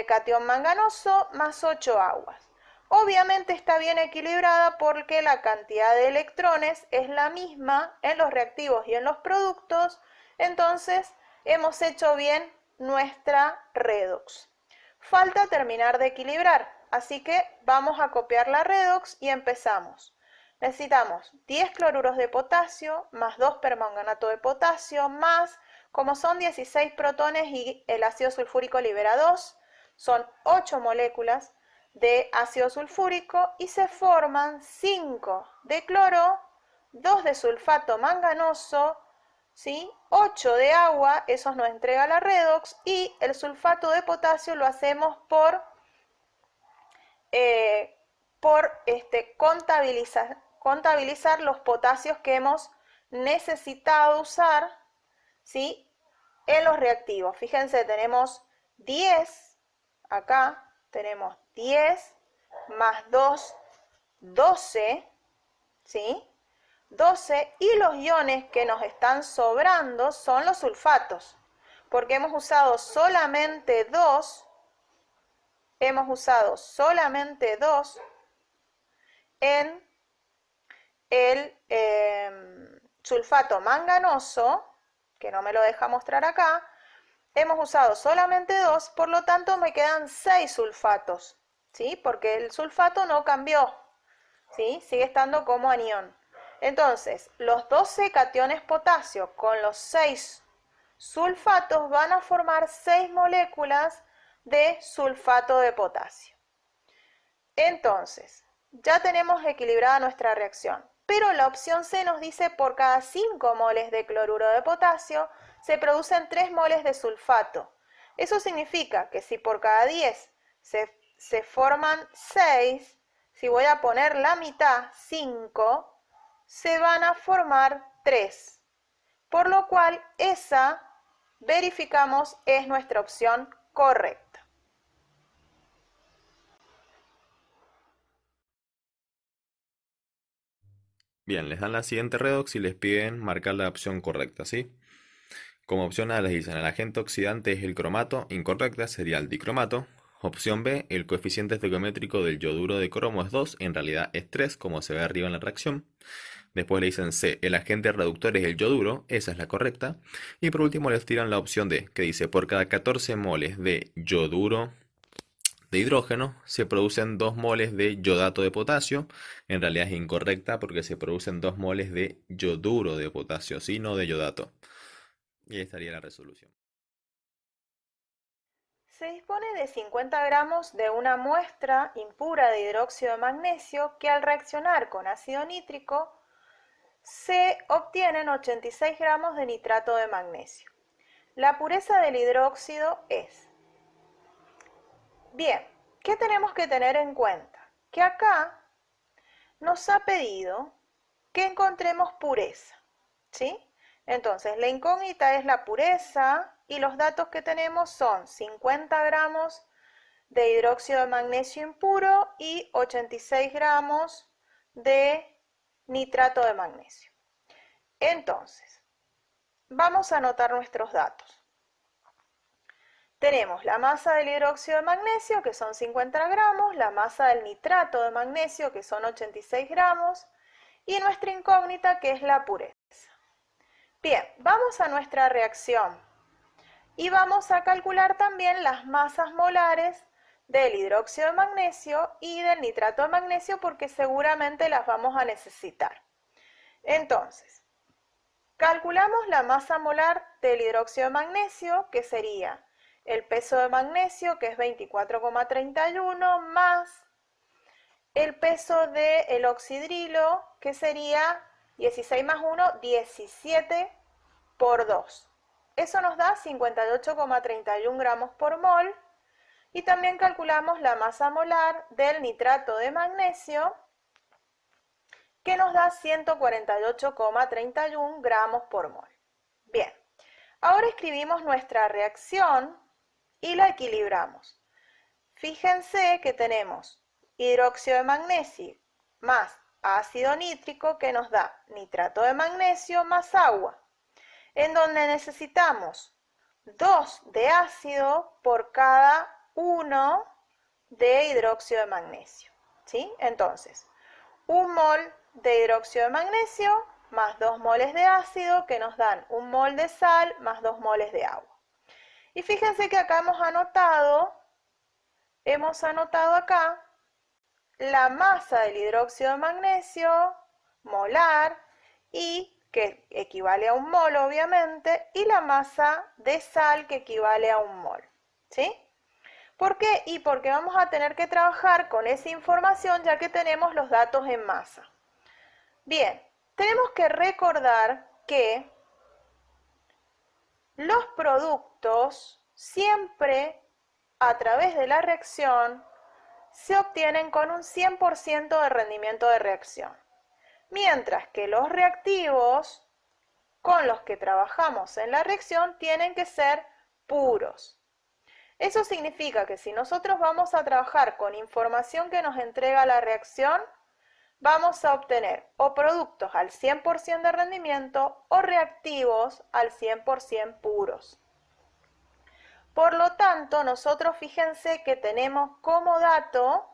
catión manganoso más 8 aguas. Obviamente está bien equilibrada porque la cantidad de electrones es la misma en los reactivos y en los productos, entonces hemos hecho bien nuestra redox. Falta terminar de equilibrar, así que vamos a copiar la redox y empezamos. Necesitamos 10 cloruros de potasio más 2 permanganato de potasio más, como son 16 protones y el ácido sulfúrico libera 2, son 8 moléculas de ácido sulfúrico y se forman 5 de cloro, 2 de sulfato manganoso, ¿sí? 8 de agua, eso nos entrega la redox, y el sulfato de potasio lo hacemos por contabilizar los potasios que hemos necesitado usar, ¿sí? En los reactivos. Fíjense, tenemos 10, acá tenemos 10 más 2, 12, ¿sí? 12, y los iones que nos están sobrando son los sulfatos, porque hemos usado solamente 2, en el sulfato manganoso, que no me lo deja mostrar acá. Hemos usado solamente 2, por lo tanto me quedan 6 sulfatos, ¿sí? Porque el sulfato no cambió, ¿sí? Sigue estando como anión. Entonces, los 12 cationes potasio con los 6 sulfatos van a formar 6 moléculas de sulfato de potasio. Entonces, ya tenemos equilibrada nuestra reacción, pero la opción C nos dice por cada 5 moles de cloruro de potasio se producen 3 moles de sulfato. Eso significa que si por cada 10 se forman 6, si voy a poner la mitad, 5, se van a formar 3. Por lo cual esa, verificamos, es nuestra opción correcta. Bien, les dan la siguiente redox y les piden marcar la opción correcta, ¿sí? Como opción A les dicen el agente oxidante es el cromato, incorrecta sería el dicromato. Opción B, el coeficiente estequiométrico del yoduro de cromo es 2, en realidad es 3, como se ve arriba en la reacción. Después le dicen C, el agente reductor es el yoduro, esa es la correcta. Y por último les tiran la opción D, que dice por cada 14 moles de yoduro de hidrógeno se producen 2 moles de yodato de potasio. En realidad es incorrecta porque se producen 2 moles de yoduro de potasio, ¿sí? No de yodato. Y ahí estaría la resolución. Se dispone de 50 gramos de una muestra impura de hidróxido de magnesio que al reaccionar con ácido nítrico se obtienen 86 gramos de nitrato de magnesio. La pureza del hidróxido es... Bien, ¿qué tenemos que tener en cuenta? Que acá nos ha pedido que encontremos pureza, ¿sí? Entonces, la incógnita es la pureza y los datos que tenemos son 50 gramos de hidróxido de magnesio impuro y 86 gramos de nitrato de magnesio. Entonces, vamos a anotar nuestros datos. Tenemos la masa del hidróxido de magnesio, que son 50 gramos, la masa del nitrato de magnesio, que son 86 gramos, y nuestra incógnita, que es la pureza. Bien, vamos a nuestra reacción y vamos a calcular también las masas molares del hidróxido de magnesio y del nitrato de magnesio porque seguramente las vamos a necesitar. Entonces, calculamos la masa molar del hidróxido de magnesio, que sería el peso de magnesio, que es 24,31, más el peso del oxidrilo, que sería 16 más 1, 17 por 2. Eso nos da 58,31 gramos por mol. Y también calculamos la masa molar del nitrato de magnesio, que nos da 148,31 gramos por mol. Bien, ahora escribimos nuestra reacción y la equilibramos. Fíjense que tenemos hidróxido de magnesio más ácido nítrico, que nos da nitrato de magnesio más agua, en donde necesitamos 2 de ácido por cada 1 de hidróxido de magnesio, ¿sí? Entonces, 1 mol de hidróxido de magnesio más 2 moles de ácido, que nos dan 1 mol de sal más 2 moles de agua. Y fíjense que acá hemos anotado acá la masa del hidróxido de magnesio molar, y que equivale a 1 mol obviamente, y la masa de sal, que equivale a 1 mol, ¿sí? ¿Por qué? Y porque vamos a tener que trabajar con esa información ya que tenemos los datos en masa. Bien, tenemos que recordar que los productos siempre a través de la reacción se obtienen con un 100% de rendimiento de reacción, mientras que los reactivos con los que trabajamos en la reacción tienen que ser puros. Eso significa que si nosotros vamos a trabajar con información que nos entrega la reacción, vamos a obtener o productos al 100% de rendimiento o reactivos al 100% puros. Por lo tanto, nosotros fíjense que tenemos como dato,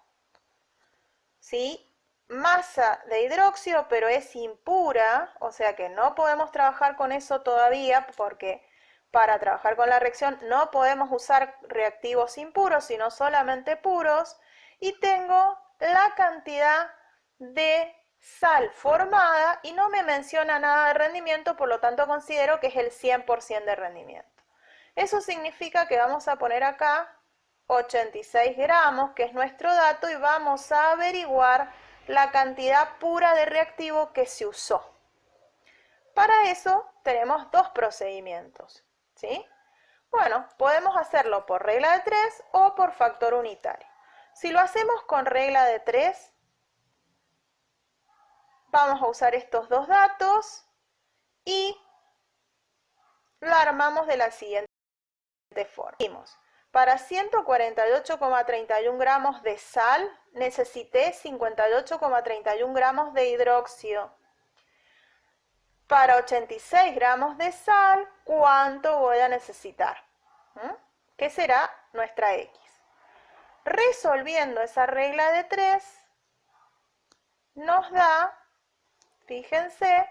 ¿sí?, masa de hidróxido, pero es impura, o sea que no podemos trabajar con eso todavía, porque para trabajar con la reacción no podemos usar reactivos impuros, sino solamente puros, y tengo la cantidad de sal formada y no me menciona nada de rendimiento, por lo tanto considero que es el 100% de rendimiento. Eso significa que vamos a poner acá 86 gramos, que es nuestro dato, y vamos a averiguar la cantidad pura de reactivo que se usó. Para eso tenemos dos procedimientos, ¿sí? Bueno, podemos hacerlo por regla de 3 o por factor unitario. Si lo hacemos con regla de 3, vamos a usar estos dos datos y lo armamos de la siguiente forma. Para 148,31 gramos de sal necesité 58,31 gramos de hidróxido. Para 86 gramos de sal, ¿cuánto voy a necesitar? ¿Qué será nuestra X? Resolviendo esa regla de 3, nos da, fíjense,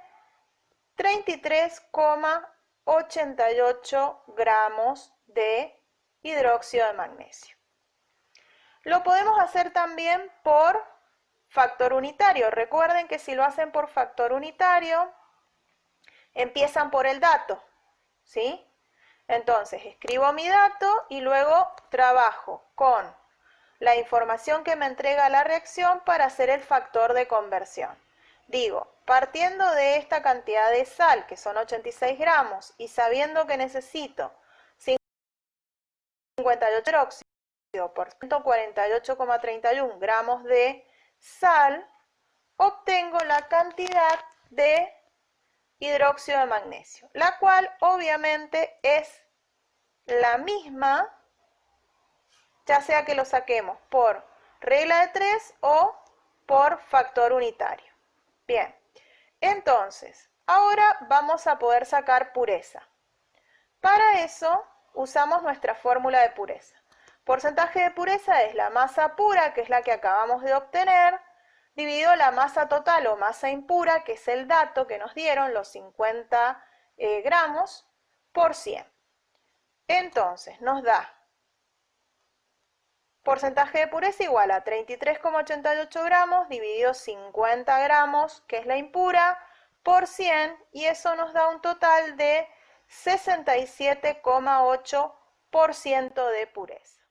33,88 gramos de hidróxido de magnesio. Lo podemos hacer también por factor unitario. Recuerden que si lo hacen por factor unitario, empiezan por el dato, ¿sí? Entonces, escribo mi dato y luego trabajo con la información que me entrega la reacción para hacer el factor de conversión. Digo, partiendo de esta cantidad de sal, que son 86 gramos, y sabiendo que necesito 58 hidróxido por 148,31 gramos de sal, obtengo la cantidad de hidróxido de magnesio, la cual obviamente es la misma, ya sea que lo saquemos por regla de 3 o por factor unitario. Bien, entonces, ahora vamos a poder sacar pureza. Para eso usamos nuestra fórmula de pureza. Porcentaje de pureza es la masa pura, que es la que acabamos de obtener, dividido la masa total o masa impura, que es el dato que nos dieron, los 50 gramos, por 100. Entonces, nos da porcentaje de pureza igual a 33,88 gramos dividido 50 gramos, que es la impura, por 100, y eso nos da un total de 67,8% de pureza.